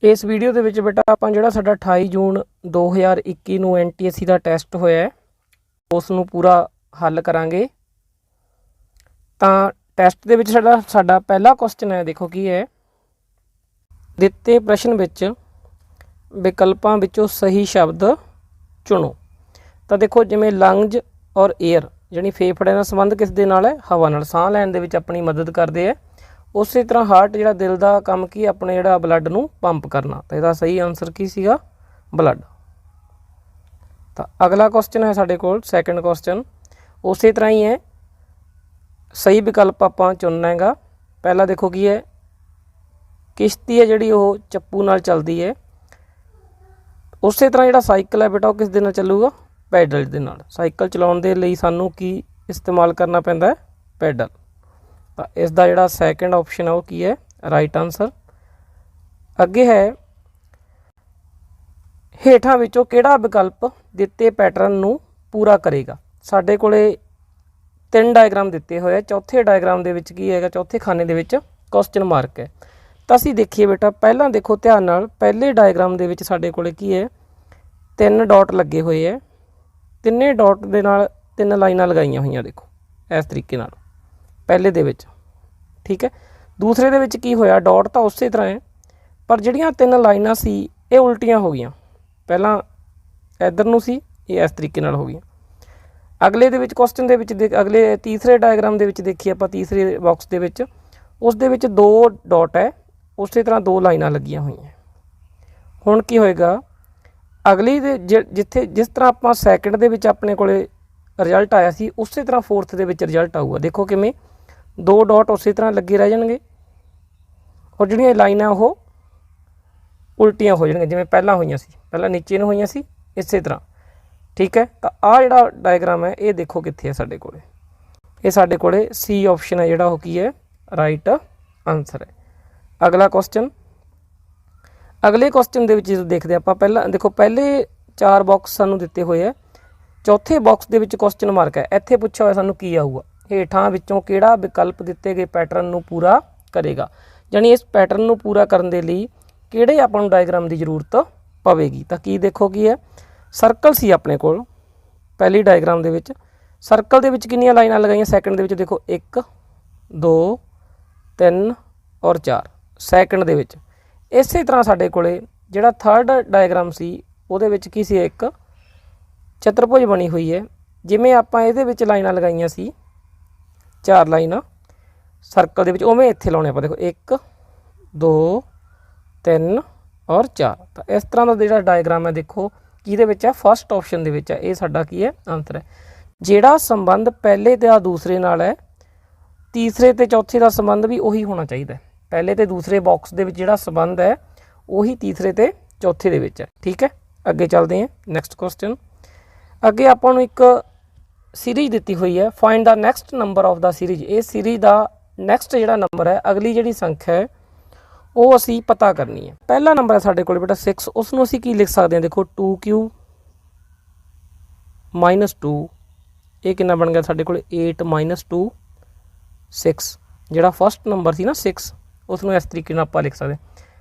इस वीडियो ਦੇ ਵਿੱਚ ਬੇਟਾ ਆਪਾਂ ਜਿਹੜਾ ਸਾਡਾ 28 ਜੂਨ 2021 ਨੂੰ NTSC ਦਾ ਟੈਸਟ ਹੋਇਆ ਹੈ ਉਸ ਨੂੰ ਪੂਰਾ ਹੱਲ ਕਰਾਂਗੇ। ਤਾਂ ਟੈਸਟ ਦੇ ਵਿੱਚ ਸਾਡਾ ਪਹਿਲਾ ਕੁਐਸਚਨ ਹੈ, ਦੇਖੋ ਕੀ ਹੈ। ਦਿੱਤੇ ਪ੍ਰਸ਼ਨ ਵਿੱਚ ਵਿਕਲਪਾਂ ਵਿੱਚੋਂ ਸਹੀ ਸ਼ਬਦ ਚੁਣੋ। ਤਾਂ ਦੇਖੋ ਜਿਵੇਂ ਲੰਗਜ ਔਰ 에ਅਰ ਜਾਨੀ ਫੇਫੜਿਆਂ ਦਾ ਸੰਬੰਧ ਕਿਸ ਦੇ ਨਾਲ ਹੈ? ਹਵਾ ਨਾਲ। ਸਾਹ ਲੈਣ ਦੇ ਵਿੱਚ ਆਪਣੀ ਮਦਦ ਕਰਦੇ ਹੈ। ਉਸੇ तरह हार्ट जो दिल का काम की अपने जो ब्लड नूं पंप करना। तो इसका सही आंसर की सीगा? ब्लड। तो अगला क्वेश्चन है साडे कोल सैकेंड क्वेश्चन उस तरह ही है, सही विकल्प आपां चुनना हैगा। पहला देखो की है, किश्ती है जिहड़ी ओह चप्पू नाल चलदी है। उस तरह जिहड़ा साइकिल है बेटा वो किस दे नाल चलूगा? पैडल दे नाल। साइकिल चलाउण दे लई सानूं की इस्तेमाल करना पैंदा है? पैडल। तो इसका जोड़ा सैकेंड ऑप्शन है वो की है? Right answer. अगे है, हेठां विचों किहड़ा विकल्प दिते पैटर्न नूं पूरा करेगा। साडे कोले 3 डायग्राम दिते हुए, चौथे डायग्राम दे विच की हैगा? चौथे खाने दे विच क्वेश्चन मार्क है। तो असीं देखिए बेटा, पहला देखो ध्यान नाल, पहले डायग्राम दे विच साडे कोले की है? 3 डॉट लगे हुए है। तिन्ने डॉट दे नाल 3 लाइनां लगाईआं होईआं। देखो इस तरीके नाल पहले दे विच, ठीक है। दूसरे दे विच की होया? डॉट तो उस तरह है पर जिहड़ियां 3 लाइनां सी ये उल्टियां हो गईयां। पहला इधर नूं सी, ये इस तरीके नाल हो गई। अगले दे विच क्वेश्चन दे विच अगले तीसरे डायग्राम दे विच देखिए आपां, तीसरे बॉक्स दे विच उस दे विच 2 डॉट है, उस तरह 2 लाइनां लगियां होईयां। हुण की होएगा? अगली दे जिथे जिस तरह आपां सैकेंड दे विच अपने कोले रिजल्ट आया सी उस तरह फोर्थ दे विच रिजल्ट आऊगा। देखो किवें 2 डॉट उस तरह लगे रह जाएंगे और जिहड़ियां लाइनां वो उल्टियां हो जाएंगे, जिवें पहलां होईयां सी, पहलां नीचे नूं होईयां सी इस तरह, ठीक है। तो आ जिहड़ा डायग्राम है ये देखो कित्थे है साडे कोले? ये साडे कोले सी ऑप्शन है जिहड़ा वो की है? राइट आंसर है। अगला क्वेश्चन, अगले क्वेश्चन दे विच देखदे आपां। पहला देखो पहले 4 बॉक्स सानूं दिते हुए है, चौथे box they which question mark है। इत्थे पुछिया होया सानूं की आऊगा? हेठां विचों किहड़ा विकल्प दिते गए पैटर्न नूं पूरा करेगा। यानी इस पैटर्न नूं पूरा करन दे लई किहड़े आपां नूं डायग्राम की जरूरत पवेगी। तो की देखो की है? सर्कल सी अपने कोल पहली डायग्राम दे विच। सर्कल दे विच कितनियां लाइनां लगाईआं? सैकेंड दे विच देखो 1 2 3 और 4 सैकेंड दे विच। इस तरह साडे कोले जिहड़ा थर्ड डायग्राम सी उहदे विच की सी? एक चतुर्भुज बनी हुई है। जिमें आपां इहदे विच लाइनां लगाईआं सी 4 लाइनां सर्कल दे विच, उवें इत्थे लाउणे आपां। देखो 1 2 3 और 4। तो इस तरह का जिहड़ा डायग्राम है देखो किहदे विच है? फस्ट ऑप्शन दे विच है। ये साडा की है? आंसर है। जिहड़ा संबंध पहले ते दूसरे नाल है, तीसरे ते चौथे का संबंध भी उही होना चाहिए। पहले ते दूसरे बॉक्स दे विच जिहड़ा संबंध है उही तीसरे ते चौथे दे विच है, ठीक है। अगे चलते हैं नैक्सट क्वेश्चन। अगे आपां नूं एक सीरीज दी हुई है, find the next number of the series. इस सीरीज का नैक्सट जिहड़ा नंबर है, अगली जिहड़ी संख्या है वो असी पता करनी है। पहला नंबर है साडे कोल बेटा 6, उसनूं असी की लिख सकते हैं? देखो 2 - 2 ये कितना बन गया साडे कोल? 8 - 2 6। जिहड़ा फस्ट नंबर सी ना 6 उसनूं इस तरीके नाल आपां लिख सकते हैं।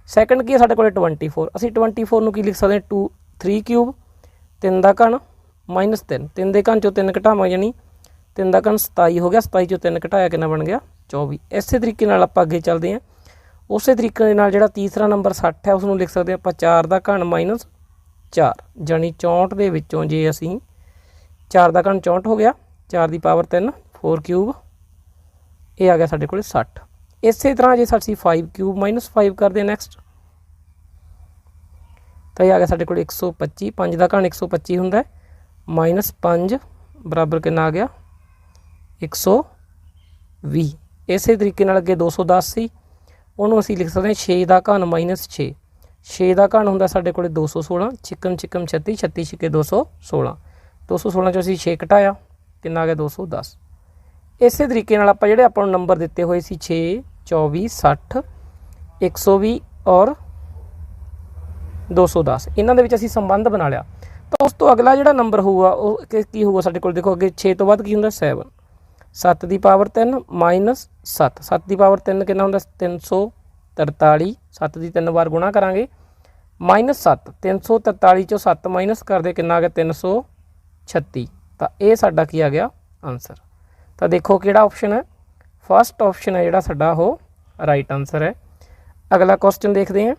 सैकेंड की है साडे कोल 24, असी 24 नूं की लिख सकते हैं? 3 क्यूब 3 का घन -3, 3 के घन चों 3 घटावांगे यानी 3 का घन 27 हो गया। 27 चों 3 घटाया कितना बन गया? 24। इस तरीके नाल आपां अगे चलते हैं। उस तरीके नाल जिहड़ा तीसरा नंबर 60 है उसनूं लिख सकते हैं आपां 4 का घन -4, यानी 64 दे विचों जे असीं 4 का घन 64 हो गया, 4 की पावर 3 4 क्यूब ये आ गया साडे कोल 60। इस तरह जे असीं 5 क्यूब -5 करते हैं नैक्सट, तो ये आ गया साडे कोल 125। 5 का घन 125 हुंदा है, -5 बराबर कितना आ गया? 120। इस तरीके नाल अगे 210 सी, उहनूं असीं लिख सकते हैं 6 का घन -6। 6 का घन हुंदा साडे कोल 216, छिकम 36, 36 छिके 216। 216 चों असीं 6 घटाया कितना आ गया? 210। इस तरीके नाल आपां जिहड़े आपां नूं नंबर दिते हुए सी 6 24 60 120 और 210, इन्हां दे विच असीं संबंध बना लिया। तो उस तो अगला जिहड़ा नंबर होऊगा वो की होऊगा साडे कोल? देखो अगे 6 तो बाद की हुंदा? 7। 7 की पावर 3 -7, 7 की पावर 3 कितना हुंदा? 343। 7 की 3 बार गुणा करांगे -7 343 ਚੋਂ 7 ਮਾਈਨਸ ਕਰਦੇ ਕਿੰਨਾ ਆ ਗਿਆ 336। ਤਾਂ ਇਹ ਸਾਡਾ ਕੀ ਆ ਗਿਆ ਆਨਸਰ। ਤਾਂ ਦੇਖੋ ਕਿਹੜਾ ਆਪਸ਼ਨ ਹੈ, ਫਸਟ ਆਪਸ਼ਨ ਹੈ ਜਿਹੜਾ ਸਾਡਾ ਉਹ ਰਾਈਟ ਆਨਸਰ ਹੈ। ਅਗਲਾ ਕੁਐਸਚਨ ਦੇਖਦੇ ਹਾਂ।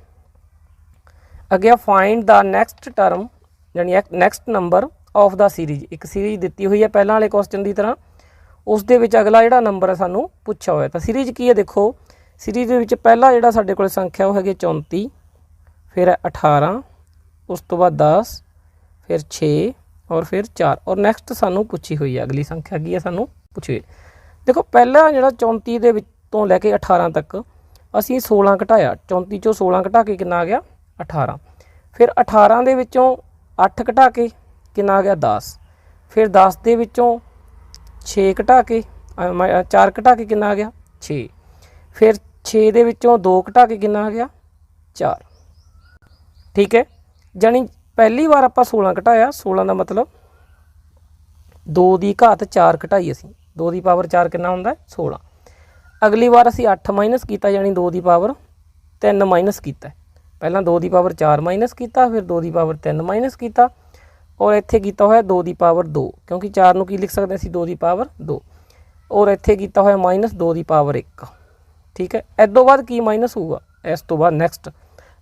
ਅੱਗੇ ਫਾਈਂਡ ਦਾ ਨੈਕਸਟ ਟਰਮ ਯਾਨੀ next number of the series. ਇੱਕ ਸੀਰੀਜ਼ ਦਿੱਤੀ ਹੋਈ ਹੈ ਪਹਿਲਾਂ ਵਾਲੇ ਕੁਐਸਚਨ ਦੀ ਤਰ੍ਹਾਂ, ਉਸ ਦੇ ਵਿੱਚ ਅਗਲਾ ਜਿਹੜਾ ਨੰਬਰ ਹੈ ਸਾਨੂੰ ਪੁੱਛਿਆ ਹੋਇਆ। ਤਾਂ ਸੀਰੀਜ਼ ਕੀ ਹੈ, ਦੇਖੋ ਸੀਰੀਜ਼ ਦੇ ਵਿੱਚ ਪਹਿਲਾ ਜਿਹੜਾ ਸਾਡੇ ਕੋਲ ਸੰਖਿਆ ਉਹ ਹੈਗੀ 34, ਫਿਰ 18, ਉਸ ਤੋਂ ਬਾਅਦ 10, ਫਿਰ 6 ਔਰ ਫਿਰ 4 ਔਰ ਨੈਕਸਟ ਸਾਨੂੰ ਪੁੱਛੀ ਹੋਈ ਹੈ ਅਗਲੀ ਸੰਖਿਆ ਕੀ ਹੈ ਸਾਨੂੰ ਪੁੱਛੀ ਹੋਈ। ਦੇਖੋ ਪਹਿਲਾ ਜਿਹੜਾ 34 ਦੇ ਵਿੱਚ ਤੋਂ ਲੈ ਕੇ 18 ਤੱਕ ਅਸੀਂ 16 ਘਟਾਇਆ, 34 ਚੋਂ 16 ਘਟਾ ਕੇ ਕਿੰਨਾ ਆ ਗਿਆ 18। ਫਿਰ 18 ਦੇ ਵਿੱਚੋਂ 8 ਘਟਾ ਕੇ ਕਿੰਨਾ ਆ ਗਿਆ 10। ਫਿਰ 10 ਦੇ ਵਿੱਚੋਂ 6 ਘਟਾ ਕੇ 4 ਘਟਾ ਕੇ ਕਿੰਨਾ ਆ ਗਿਆ 6। ਫਿਰ 6 ਦੇ ਵਿੱਚੋਂ 2 ਘਟਾ ਕੇ ਕਿੰਨਾ ਆ ਗਿਆ 4। ਠੀਕ ਹੈ, ਜਾਣੀ ਪਹਿਲੀ ਵਾਰ ਆਪਾਂ 16 ਘਟਾਇਆ, 16 ਦਾ ਮਤਲਬ 2 ਦੀ ਘਾਤ 4 ਘਟਾਈ ਅਸੀਂ, 2 ਦੀ ਪਾਵਰ 4 ਕਿੰਨਾ ਹੁੰਦਾ 16। ਅਗਲੀ ਵਾਰ ਅਸੀਂ 8 ਮਾਈਨਸ ਕੀਤਾ, ਜਾਣੀ 2 ਦੀ ਪਾਵਰ 3 ਮਾਈਨਸ ਕੀਤਾ। ਪਹਿਲਾਂ 2 ਦੀ ਪਾਵਰ 4 ਮਾਈਨਸ ਕੀਤਾ, ਫਿਰ 2 ਦੀ ਪਾਵਰ 3 ਮਾਈਨਸ ਕੀਤਾ ਔਰ ਇੱਥੇ ਕੀਤਾ ਹੋਇਆ 2 ਦੀ ਪਾਵਰ 2, ਕਿਉਂਕਿ 4 ਨੂੰ ਕੀ ਲਿਖ ਸਕਦੇ ਅਸੀਂ 2 ਦੀ ਪਾਵਰ 2, ਔਰ ਇੱਥੇ ਕੀਤਾ ਹੋਇਆ ਮਾਈਨਸ 2 ਦੀ ਪਾਵਰ 1। ਠੀਕ ਹੈ, ਇਸ ਤੋਂ ਬਾਅਦ ਕੀ ਮਾਈਨਸ ਹੋਊਗਾ, ਇਸ ਤੋਂ ਬਾਅਦ ਨੈਕਸਟ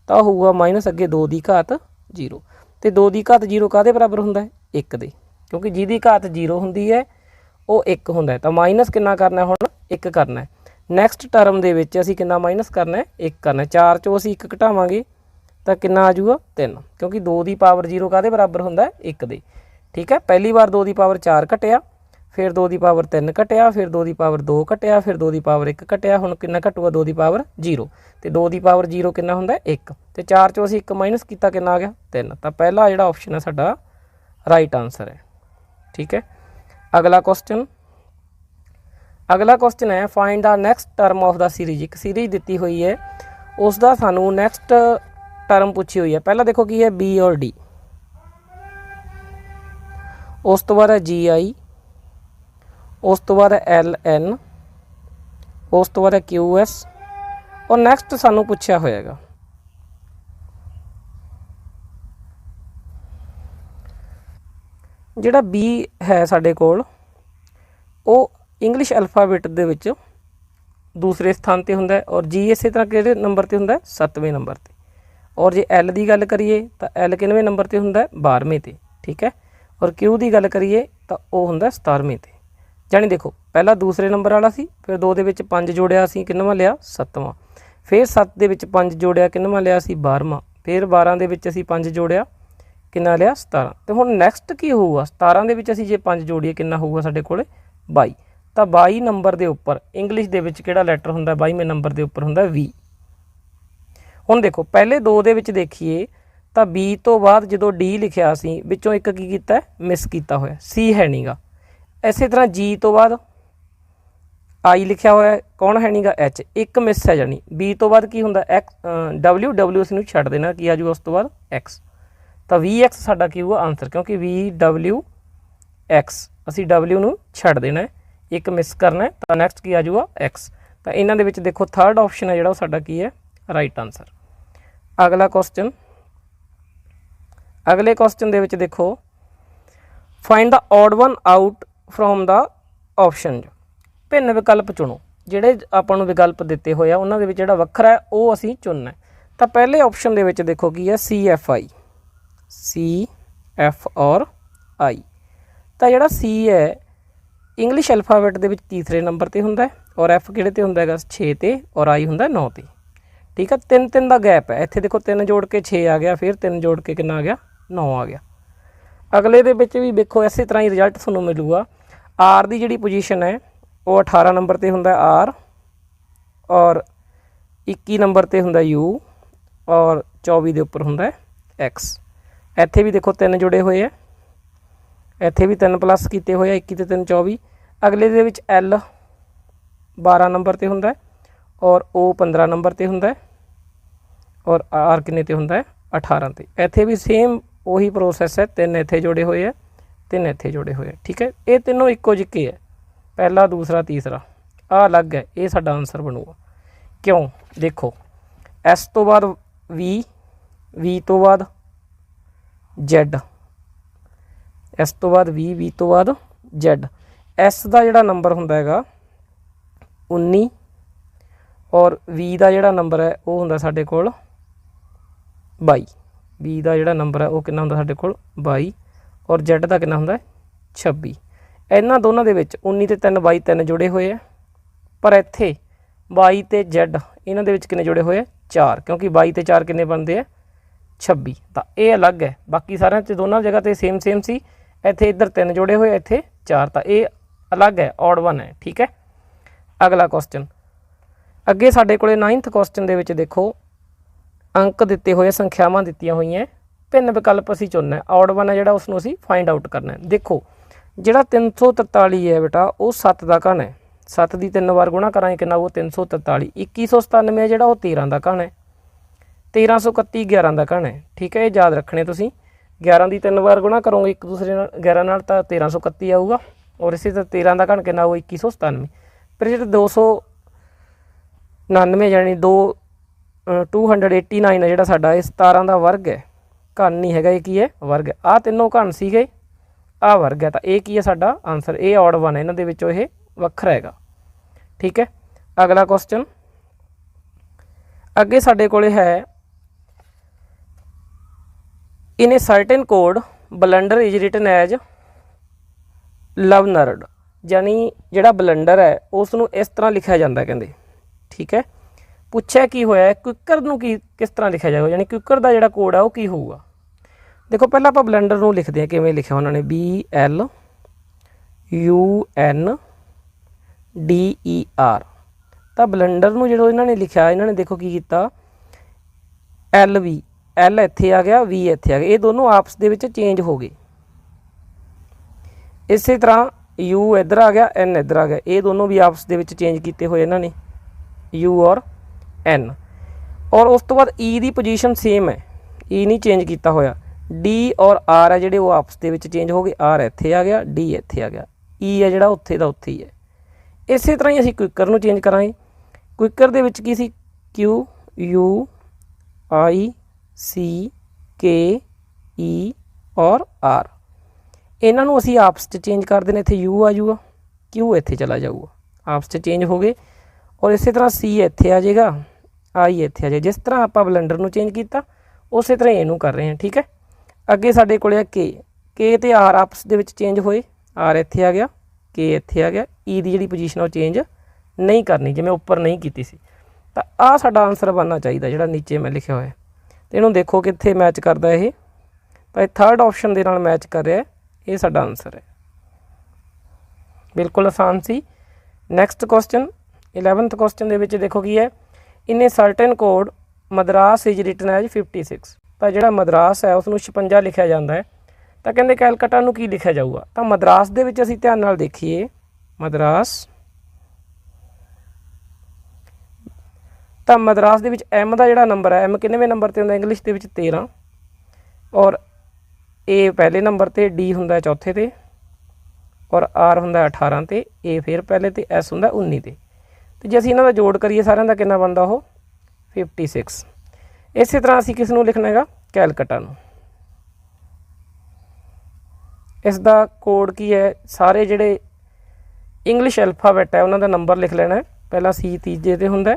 ਤਾਂ ਹੋਊਗਾ ਮਾਈਨਸ ਅੱਗੇ 2 ਦੀ ਘਾਤ 0। ਅਤੇ 2 ਦੀ ਘਾਤ 0 ਕਾਹਦੇ ਬਰਾਬਰ ਹੁੰਦਾ ਹੈ 1 ਦੇ, ਕਿਉਂਕਿ ਜਿਹਦੀ ਘਾਤ 0 ਹੁੰਦੀ ਹੈ ਉਹ 1 ਹੁੰਦਾ ਹੈ। ਤਾਂ ਮਾਈਨਸ ਕਿੰਨਾ ਕਰਨਾ ਹੁਣ 1 ਕਰਨਾ ਹੈ। ਨੈਕਸਟ ਟਰਮ ਦੇ ਵਿੱਚ ਅਸੀਂ ਕਿੰਨਾ ਮਾਈਨਸ ਕਰਨਾ ਹੈ 1 ਕਰਨਾ ਹੈ। 4 ਚੋਂ ਅਸੀਂ 1 ਘਟਾਵਾਂਗੇ ਤਾਂ ਕਿੰਨਾ ਆ ਜਾਊਗਾ 3, ਕਿਉਂਕਿ 2 ਦੀ ਪਾਵਰ 0 ਕਾਹਦੇ ਬਰਾਬਰ ਹੁੰਦਾ 1 ਦੇ। ਠੀਕ ਹੈ, ਪਹਿਲੀ ਵਾਰ 2 ਦੀ ਪਾਵਰ 4 ਘਟਿਆ, ਫਿਰ 2 ਦੀ ਪਾਵਰ 3 ਘਟਿਆ, ਫਿਰ 2 ਦੀ ਪਾਵਰ 2 ਘਟਿਆ, ਫਿਰ 2 ਦੀ ਪਾਵਰ 1 ਘਟਿਆ, ਹੁਣ ਕਿੰਨਾ ਘਟੂਗਾ 2 ਦੀ ਪਾਵਰ 0। ਅਤੇ 2 ਦੀ ਪਾਵਰ 0 ਕਿੰਨਾ ਹੁੰਦਾ 1, ਅਤੇ 4 ਚੋਂ ਅਸੀਂ 1 ਮਾਈਨਸ ਕੀਤਾ ਕਿੰਨਾ ਆ ਗਿਆ 3। ਤਾਂ ਪਹਿਲਾ ਜਿਹੜਾ ਆਪਸ਼ਨ ਹੈ ਸਾਡਾ ਰਾਈਟ ਆਨਸਰ ਹੈ। ਠੀਕ ਹੈ, ਅਗਲਾ ਕੁਐਸਚਨ ਹੈ find the next term of the series. ਇੱਕ ਸੀਰੀਜ਼ ਦਿੱਤੀ ਹੋਈ ਹੈ, ਉਸ ਦਾ ਸਾਨੂੰ ਨੈਕਸਟ ਟਰਮ ਪੁੱਛੀ ਹੋਈ ਹੈ। ਪਹਿਲਾਂ ਦੇਖੋ ਕੀ ਹੈ ਬੀ ਔਰ ਡੀ, ਉਸ ਤੋਂ ਬਾਅਦ ਹੈ ਜੀ ਆਈ, ਉਸ ਤੋਂ ਬਾਅਦ ਹੈ ਐਲ ਐਨ, ਉਸ ਤੋਂ ਬਾਅਦ ਹੈ ਕਿਊ ਐਸ ਔਰ ਨੈਕਸਟ ਸਾਨੂੰ ਪੁੱਛਿਆ ਹੋਏਗਾ ਜਿਹੜਾ ਬੀ ਹੈ ਸਾਡੇ ਕੋਲ ਉਹ ਇੰਗਲਿਸ਼ ਅਲਫਾਬੈਟ ਦੇ ਵਿੱਚ ਦੂਸਰੇ ਸਥਾਨ 'ਤੇ ਹੁੰਦਾ ਹੈ ਔਰ ਜੀ ਇਸੇ ਤਰ੍ਹਾਂ ਕਿਹੜੇ ਨੰਬਰ 'ਤੇ ਹੁੰਦਾ 7ਵੇਂ ਨੰਬਰ 'ਤੇ। ਔਰ ਜੇ ਐਲ ਦੀ ਗੱਲ ਕਰੀਏ ਤਾਂ ਐਲ ਕਿੰਨਵੇਂ ਨੰਬਰ 'ਤੇ ਹੁੰਦਾ 12ਵੇਂ 'ਤੇ। ਠੀਕ ਹੈ, ਔਰ ਕਿਊ ਦੀ ਗੱਲ ਕਰੀਏ ਤਾਂ ਉਹ ਹੁੰਦਾ 17ਵੇਂ 'ਤੇ। ਜਾਣੀ ਦੇਖੋ ਪਹਿਲਾਂ ਦੂਸਰੇ ਨੰਬਰ ਵਾਲਾ ਸੀ, ਫਿਰ 2 ਦੇ ਵਿੱਚ 5 ਜੋੜਿਆ ਅਸੀਂ ਕਿੰਨਵਾਂ ਲਿਆ 7ਵਾਂ, ਫਿਰ 7 ਦੇ ਵਿੱਚ 5 ਜੋੜਿਆ ਕਿੰਨਵਾਂ ਲਿਆ ਸੀ 12ਵਾਂ, ਫਿਰ 12 ਦੇ ਵਿੱਚ ਅਸੀਂ 5 ਜੋੜਿਆ ਕਿੰਨਾ ਲਿਆ 17। ਅਤੇ ਹੁਣ ਨੈਕਸਟ ਕੀ ਹੋਊਗਾ 17 ਦੇ ਵਿੱਚ ਅਸੀਂ ਜੇ 5 ਜੋੜੀਏ ਕਿੰਨਾ ਹੋਊਗਾ ਸਾਡੇ ਕੋਲ 22। ਤਾਂ 22 ਨੰਬਰ ਦੇ ਉੱਪਰ ਇੰਗਲਿਸ਼ ਦੇ ਵਿੱਚ ਕਿਹੜਾ ਲੈਟਰ ਹੁੰਦਾ 22ਵੇਂ ਨੰਬਰ ਦੇ ਉੱਪਰ ਹੁੰਦਾ ਵੀ। ਹੁਣ ਦੇਖੋ ਪਹਿਲੇ 2 ਦੇ ਵਿੱਚ ਦੇਖੀਏ ਤਾਂ ਬੀ ਤੋਂ ਬਾਅਦ ਜਦੋਂ ਡੀ ਲਿਖਿਆ ਅਸੀਂ ਵਿੱਚੋਂ ਇੱਕ ਕੀ ਕੀਤਾ ਮਿਸ ਕੀਤਾ ਹੋਇਆ, ਸੀ ਹੈ ਨਹੀਂਗਾ। ਇਸੇ ਤਰ੍ਹਾਂ ਜੀ ਤੋਂ ਬਾਅਦ ਆਈ ਲਿਖਿਆ ਹੋਇਆ, ਕੌਣ ਹੈ ਨਹੀਂਗਾ ਐਚ, ਇੱਕ ਮਿਸ ਹੈ। ਜਾਣੀ ਬੀ ਤੋਂ ਬਾਅਦ ਕੀ ਹੁੰਦਾ ਡਬਲਿਊ ਇਸ ਨੂੰ ਛੱਡ ਦੇਣਾ, ਕੀ ਆ ਜੂਗਾ ਉਸ ਤੋਂ ਬਾਅਦ ਐਕਸ। ਤਾਂ ਵੀ ਐਕਸ ਸਾਡਾ ਕੀ ਹੋਊਗਾ ਆਨਸਰ, ਕਿਉਂਕਿ ਵੀ ਡਬਲਿਊ ਐਕਸ ਅਸੀਂ ਡਬਲਿਊ ਨੂੰ ਛੱਡ ਦੇਣਾ, ਇੱਕ ਮਿਸ ਕਰਨਾ, ਤਾਂ ਨੈਕਸਟ ਕੀ ਆ ਜੂਗਾ ਐਕਸ। ਤਾਂ ਇਹਨਾਂ ਦੇ ਵਿੱਚ ਦੇਖੋ ਥਰਡ ਆਪਸ਼ਨ ਹੈ ਜਿਹੜਾ ਉਹ ਸਾਡਾ ਕੀ ਹੈ ਰਾਈਟ ਆਨਸਰ। ਅਗਲਾ ਕੁਐਸਚਨ, ਅਗਲੇ ਕੁਐਸਚਨ ਦੇ ਵਿੱਚ ਦੇਖੋ find the odd one out from the option. ਭਿੰਨ ਵਿਕਲਪ ਚੁਣੋ, ਜਿਹੜੇ ਆਪਾਂ ਨੂੰ ਵਿਕਲਪ ਦਿੱਤੇ ਹੋਏ ਆ ਉਹਨਾਂ ਦੇ ਵਿੱਚ ਜਿਹੜਾ ਵੱਖਰਾ ਹੈ ਉਹ ਅਸੀਂ ਚੁਣਨਾ। ਤਾਂ ਪਹਿਲੇ ਆਪਸ਼ਨ ਦੇ ਵਿੱਚ ਦੇਖੋ ਕੀ ਹੈ ਸੀ ਐਫ ਆਈ, ਸੀ ਐਫ ਔਰ ਆਈ। ਤਾਂ ਜਿਹੜਾ ਸੀ ਹੈ ਇੰਗਲਿਸ਼ ਅਲਫਾਬੈਟ ਦੇ ਵਿੱਚ ਤੀਸਰੇ ਨੰਬਰ 'ਤੇ ਹੁੰਦਾ ਔਰ ਐਫ ਕਿਹੜੇ 'ਤੇ ਹੁੰਦਾ ਹੈਗਾ 6 'ਤੇ ਔਰ ਆਈ ਹੁੰਦਾ 9 'ਤੇ। ਠੀਕ ਹੈ, 3 ਦਾ ਗੈਪ ਹੈ ਇੱਥੇ, ਦੇਖੋ 3 ਜੋੜ ਕੇ 6 ਆ ਗਿਆ, ਫਿਰ 3 ਜੋੜ ਕੇ ਕਿੰਨਾ ਆ ਗਿਆ 9 ਆ ਗਿਆ। ਅਗਲੇ ਦੇ ਵਿੱਚ ਵੀ ਦੇਖੋ ਇਸੇ ਤਰ੍ਹਾਂ ਹੀ ਰਿਜ਼ਲਟ ਤੁਹਾਨੂੰ ਮਿਲੂਗਾ। ਆਰ ਦੀ ਜਿਹੜੀ ਪੋਜੀਸ਼ਨ ਹੈ ਉਹ 18 ਨੰਬਰ 'ਤੇ ਹੁੰਦਾ ਆਰ ਔਰ 21 ਨੰਬਰ 'ਤੇ ਹੁੰਦਾ ਯੂ ਔਰ 24 ਦੇ ਉੱਪਰ ਹੁੰਦਾ ਐਕਸ। ਇੱਥੇ ਵੀ ਦੇਖੋ 3 ਜੁੜੇ ਹੋਏ ਹੈ, ਇੱਥੇ ਵੀ 3 ਪਲੱਸ ਕੀਤੇ ਹੋਏ ਆ, 21 ਤੇ 3 24। ਅਗਲੇ ਦੇ ਵਿੱਚ ਐਲ 12 ਨੰਬਰ 'ਤੇ ਹੁੰਦਾ ਔਰ ਓ 15 ਨੰਬਰ 'ਤੇ ਹੁੰਦਾ ਔਰ ਆਰ ਕਿੰਨੇ 'ਤੇ ਹੁੰਦਾ 18 'ਤੇ। ਇੱਥੇ ਵੀ ਸੇਮ ਉਹੀ ਪ੍ਰੋਸੈਸ ਹੈ, 3 ਇੱਥੇ ਜੋੜੇ ਹੋਏ ਆ, 3 ਇੱਥੇ ਜੋੜੇ ਹੋਏ ਆ। ਠੀਕ ਹੈ, ਇਹ ਤਿੰਨੋਂ ਇੱਕੋ ਜਿਹੇ ਹੈ, ਪਹਿਲਾ ਦੂਸਰਾ ਤੀਸਰਾ ਆਹ ਅਲੱਗ ਹੈ, ਇਹ ਸਾਡਾ ਆਨਸਰ ਬਣੂਗਾ। ਕਿਉਂ ਦੇਖੋ ਐਸ ਤੋਂ ਬਾਅਦ ਵੀ, V ਤੋਂ ਬਾਅਦ Z, S ਤੋਂ ਬਾਅਦ V ਤੋਂ ਬਾਅਦ Z। S ਦਾ ਜਿਹੜਾ ਨੰਬਰ ਹੁੰਦਾ ਹੈਗਾ 19 ਔਰ V ਦਾ ਜਿਹੜਾ ਨੰਬਰ ਹੈ ਉਹ ਹੁੰਦਾ ਸਾਡੇ ਕੋਲ 22। V ਦਾ ਜਿਹੜਾ ਨੰਬਰ ਹੈ ਉਹ ਕਿੰਨਾ ਹੁੰਦਾ ਸਾਡੇ ਕੋਲ 22 ਔਰ Z ਦਾ ਕਿੰਨਾ ਹੁੰਦਾ 26। ਇਹਨਾਂ ਦੋਨਾਂ ਦੇ ਵਿੱਚ 19 ਤੇ 3 22 3 ਜੁੜੇ ਹੋਏ ਆ, ਪਰ ਇੱਥੇ 22 ਤੇ Z ਇਹਨਾਂ ਦੇ ਵਿੱਚ ਕਿੰਨੇ ਜੁੜੇ ਹੋਏ ਆ 4, ਕਿਉਂਕਿ 22 ਤੇ 4 ਕਿੰਨੇ ਬਣਦੇ ਆ 26। ਤਾਂ ਇਹ ਅਲੱਗ ਹੈ, ਬਾਕੀ ਸਾਰਿਆਂ 'ਚ ਦੋਨਾਂ ਜਗ੍ਹਾ 'ਤੇ ਸੇਮ ਸੀ। ਇੱਥੇ ਇੱਧਰ 3 ਜੁੜੇ ਹੋਏ, ਇੱਥੇ 4, ਤਾਂ ਇਹ ਅਲੱਗ ਹੈ, ਔਡ 1 ਹੈ। ਠੀਕ ਹੈ, ਅਗਲਾ ਕੁਐਸਚਨ ਅੱਗੇ ਸਾਡੇ ਕੋਲੇ 9th ਕੁਐਸਚਨ ਦੇ ਵਿੱਚ ਦੇਖੋ ਅੰਕ ਦਿੱਤੇ ਹੋਏ, ਸੰਖਿਆਵਾਂ ਦਿੱਤੀਆਂ ਹੋਈਆਂ, ਭਿੰਨ ਵਿਕਲਪ ਅਸੀਂ ਚੁਣਨਾ ਹੈ। ਔਡ 1 ਹੈ ਜਿਹੜਾ ਉਸਨੂੰ ਅਸੀਂ ਫਾਈਂਡ ਆਊਟ ਕਰਨਾ ਹੈ। ਦੇਖੋ ਜਿਹੜਾ 343 ਹੈ ਬੇਟਾ ਉਹ 7 ਦਾ ਘਣ ਹੈ, 7 ਦੀ 3 ਵਾਰ ਗੁਣਾ ਕਰਾਂਗੇ ਕਿੰਨਾ ਉਹ 343। 2197 ਹੈ ਜਿਹੜਾ ਉਹ 13 ਦਾ ਘਣ ਹੈ, 1331 11 ਦਾ ਘਣ ਹੈ। ਠੀਕ ਹੈ, ਇਹ ਯਾਦ ਰੱਖਣੇ ਤੁਸੀਂ। 11 ਦੀ 3 ਵਾਰ ਗੁਣਾ ਕਰੋਗੇ ਇੱਕ ਦੂਸਰੇ ਨਾਲ 11 ਨਾਲ ਤਾਂ 1331 ਆਊਗਾ, ਔਰ ਇਸੇ ਤਰ੍ਹਾਂ 13 ਦਾ ਘਣ ਕਿੰਨਾ ਉਹ 2197। ਫਿਰ ਜਿਹੜਾ 299 ਯਾਨੀ 289 ਹੈ ਜਿਹੜਾ ਸਾਡਾ, ਇਹ 17 ਦਾ ਵਰਗ ਹੈ, ਘਣ ਨਹੀਂ ਹੈਗਾ, ਇਹ ਕੀ ਹੈ ਵਰਗ ਹੈ। ਆਹ ਤਿੰਨੋਂ ਘਣ ਸੀਗੇ, ਆਹ ਵਰਗ ਹੈ, ਤਾਂ ਇਹ ਕੀ ਹੈ ਸਾਡਾ ਆਨਸਰ। ਇਹ ਔਡ 1 ਹੈ, ਇਹਨਾਂ ਦੇ ਵਿੱਚੋਂ ਇਹ ਵੱਖਰਾ ਹੈਗਾ। ਠੀਕ ਹੈ, ਅਗਲਾ ਕੁਐਸਚਨ ਅੱਗੇ ਸਾਡੇ ਕੋਲੇ ਹੈ in a certain code blunder is written as ਲਵਨਰਡ, ਯਾਨੀ ਜਿਹੜਾ ਬਲੰਡਰ ਹੈ ਉਸ ਨੂੰ ਇਸ ਤਰ੍ਹਾਂ ਲਿਖਿਆ ਜਾਂਦਾ ਕਹਿੰਦੇ। ਠੀਕ ਹੈ, ਪੁੱਛਿਆ ਕੀ ਹੋਇਆ ਕੁਇਕਰ ਨੂੰ ਕਿਸ ਤਰ੍ਹਾਂ ਲਿਖਿਆ ਜਾਏਗਾ, ਯਾਨੀ ਕੁਇਕਰ ਦਾ ਜਿਹੜਾ ਕੋਡ ਹੈ ਉਹ ਕੀ ਹੋਊਗਾ। ਦੇਖੋ ਪਹਿਲਾਂ ਆਪਾਂ ਬਲੰਡਰ ਨੂੰ ਲਿਖਦੇ ਹਾਂ, ਕਿਵੇਂ ਲਿਖਿਆ ਉਹਨਾਂ ਨੇ BLUNDER। ਤਾਂ ਬਲੰਡਰ ਨੂੰ ਜਦੋਂ ਇਹਨਾਂ ਨੇ ਲਿਖਿਆ, ਇਹਨਾਂ ਨੇ ਦੇਖੋ ਕੀ ਕੀਤਾ, L ਇੱਥੇ ਆ ਗਿਆ, V ਇੱਥੇ ਆ ਗਿਆ, ਇਹ ਦੋਨੋਂ ਆਪਸ ਦੇ ਵਿੱਚ ਚੇਂਜ ਹੋ ਗਏ। ਇਸੇ ਤਰ੍ਹਾਂ U ਇੱਧਰ ਆ ਗਿਆ, N ਇੱਧਰ ਆ ਗਿਆ, ਇਹ ਦੋਨੋਂ ਵੀ ਆਪਸ ਦੇ ਵਿੱਚ ਚੇਂਜ ਕੀਤੇ ਹੋਏ ਇਹਨਾਂ ਨੇ, U ਔਰ N। ਔਰ ਉਸ ਤੋਂ ਬਾਅਦ E ਦੀ ਪੋਜੀਸ਼ਨ ਸੇਮ ਹੈ, E ਨਹੀਂ ਚੇਂਜ ਕੀਤਾ ਹੋਇਆ। D ਔਰ R ਹੈ ਜਿਹੜੇ ਉਹ ਆਪਸ ਦੇ ਵਿੱਚ ਚੇਂਜ ਹੋ ਗਏ, R ਇੱਥੇ ਆ ਗਿਆ, D ਇੱਥੇ ਆ ਗਿਆ, E ਹੈ ਜਿਹੜਾ ਉੱਥੇ ਦਾ ਉੱਥੇ ਹੀ ਹੈ। ਇਸੇ ਤਰ੍ਹਾਂ ਹੀ ਅਸੀਂ ਕੁਇਕਰ ਨੂੰ ਚੇਂਜ ਕਰਾਂਗੇ। ਕੁਇਕਰ ਦੇ ਵਿੱਚ ਕੀ ਸੀ QUICKE ਔਰ R, ਇਹਨਾਂ ਨੂੰ ਅਸੀਂ ਆਪਸ 'ਚ ਚੇਂਜ ਕਰ ਦੇਣਾ। ਇੱਥੇ U ਆ ਜਾਊਗਾ, Q ਇੱਥੇ ਚਲਾ ਜਾਊਗਾ, ਆਪਸ 'ਚ ਚੇਂਜ ਹੋ ਗਏ। ਔਰ ਇਸੇ ਤਰ੍ਹਾਂ C ਇੱਥੇ ਆ ਜਾਏਗਾ, I ਇੱਥੇ ਆ ਜਾਏ। ਜਿਸ ਤਰ੍ਹਾਂ ਆਪਾਂ ਬਲੰਡਰ ਨੂੰ ਚੇਂਜ ਕੀਤਾ ਉਸੇ ਤਰ੍ਹਾਂ ਇਹਨੂੰ ਕਰ ਰਹੇ ਹਾਂ। ਠੀਕ ਹੈ, ਅੱਗੇ ਸਾਡੇ ਕੋਲ ਹੈ K ਤੇ R ਆਪਸ ਦੇ ਵਿੱਚ ਚੇਂਜ ਹੋਏ, R ਇੱਥੇ ਆ ਗਿਆ, K ਇੱਥੇ ਆ ਗਿਆ। E ਦੀ ਜਿਹੜੀ ਪੋਜੀਸ਼ਨ ਉਹ ਚੇਂਜ ਨਹੀਂ ਕਰਨੀ, ਜਿਵੇਂ ਉੱਪਰ ਨਹੀਂ ਕੀਤੀ ਸੀ। ਤਾਂ ਆਹ ਸਾਡਾ ਆਨਸਰ ਬਣਨਾ ਚਾਹੀਦਾ ਜਿਹੜਾ ਨੀਚੇ ਮੈਂ ਲਿਖਿਆ ਹੋਇਆ। ਅਤੇ ਇਹਨੂੰ ਦੇਖੋ ਕਿੱਥੇ ਮੈਚ ਕਰਦਾ ਇਹ, ਤਾਂ ਇਹ 3rd ਆਪਸ਼ਨ ਦੇ ਨਾਲ ਮੈਚ ਕਰ ਰਿਹਾ, ਇਹ ਸਾਡਾ ਆਨਸਰ ਹੈ। ਬਿਲਕੁਲ ਆਸਾਨ ਸੀ। ਨੈਕਸਟ ਕੁਐਸਚਨ 11th ਕੁਐਸਚਨ ਦੇ ਵਿੱਚ ਦੇਖੋ ਕੀ ਹੈ, in a certain code Madras is written as 56। ਤਾਂ ਜਿਹੜਾ ਮਦਰਾਸ ਹੈ ਉਸ ਨੂੰ 56 ਲਿਖਿਆ ਜਾਂਦਾ ਹੈ। ਤਾਂ ਕਹਿੰਦੇ ਕੈਲਕਟਾ ਨੂੰ ਕੀ ਲਿਖਿਆ ਜਾਊਗਾ। ਤਾਂ ਮਦਰਾਸ ਦੇ ਵਿੱਚ ਅਸੀਂ ਧਿਆਨ ਨਾਲ ਦੇਖੀਏ, ਮਦਰਾਸ, ਤਾਂ ਮਦਰਾਸ ਦੇ ਵਿੱਚ M ਦਾ ਜਿਹੜਾ ਨੰਬਰ ਹੈ, M ਕਿੰਨੇਵੇਂ ਨੰਬਰ 'ਤੇ ਹੁੰਦਾ ਇੰਗਲਿਸ਼ ਦੇ ਵਿੱਚ 13, ਔਰ A ਪਹਿਲੇ ਨੰਬਰ 'ਤੇ, D ਹੁੰਦਾ ਚੌਥੇ 'ਤੇ, ਔਰ R ਹੁੰਦਾ 18 'ਤੇ, A ਫਿਰ ਪਹਿਲੇ 'ਤੇ, S ਹੁੰਦਾ 19 'ਤੇ। ਅਤੇ ਜੇ ਅਸੀਂ ਇਹਨਾਂ ਦਾ ਜੋੜ ਕਰੀਏ ਸਾਰਿਆਂ ਦਾ ਕਿੰਨਾ ਬਣਦਾ ਉਹ 56। ਇਸੇ ਤਰ੍ਹਾਂ ਅਸੀਂ ਕਿਸ ਨੂੰ ਲਿਖਣਾ ਹੈਗਾ, ਕੈਲਕਟਾ ਨੂੰ। ਇਸ ਦਾ ਕੋਡ ਕੀ ਹੈ, ਸਾਰੇ ਜਿਹੜੇ ਇੰਗਲਿਸ਼ ਅਲਫਾਬੈਟ ਹੈ ਉਹਨਾਂ ਦਾ ਨੰਬਰ ਲਿਖ ਲੈਣਾ। ਪਹਿਲਾਂ C ਤੀਜੇ 'ਤੇ ਹੁੰਦਾ,